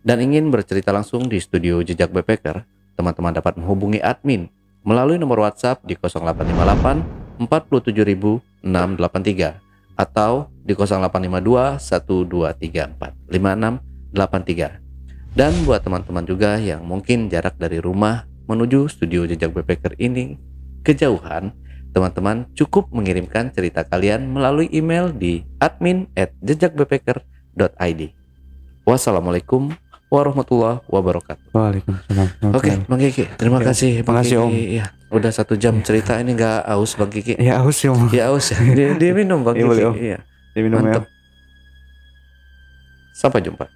dan ingin bercerita langsung di studio Jejak Backpacker, teman-teman dapat menghubungi admin melalui nomor WhatsApp di 0858 47683 atau di 0852 1234 5683. Dan buat teman-teman juga yang mungkin jarak dari rumah menuju studio Jejak Backpacker ini kejauhan, teman-teman cukup mengirimkan cerita kalian melalui email di admin@jejakbackpacker.id. Wassalamualaikum warahmatullahi wabarakatuh. Waalaikumsalam. Oke, Bang Kiki, terima kasih. Bang Makasih, Kiki. Om. Ya, udah 1 jam cerita ini nggak aus Bang Kiki. Ya aus sih Om. Ya aus ya. Dia minum Bang Iya, Kiki. boleh, Om. Iya. Diminum ya. Mantap. Sampai jumpa.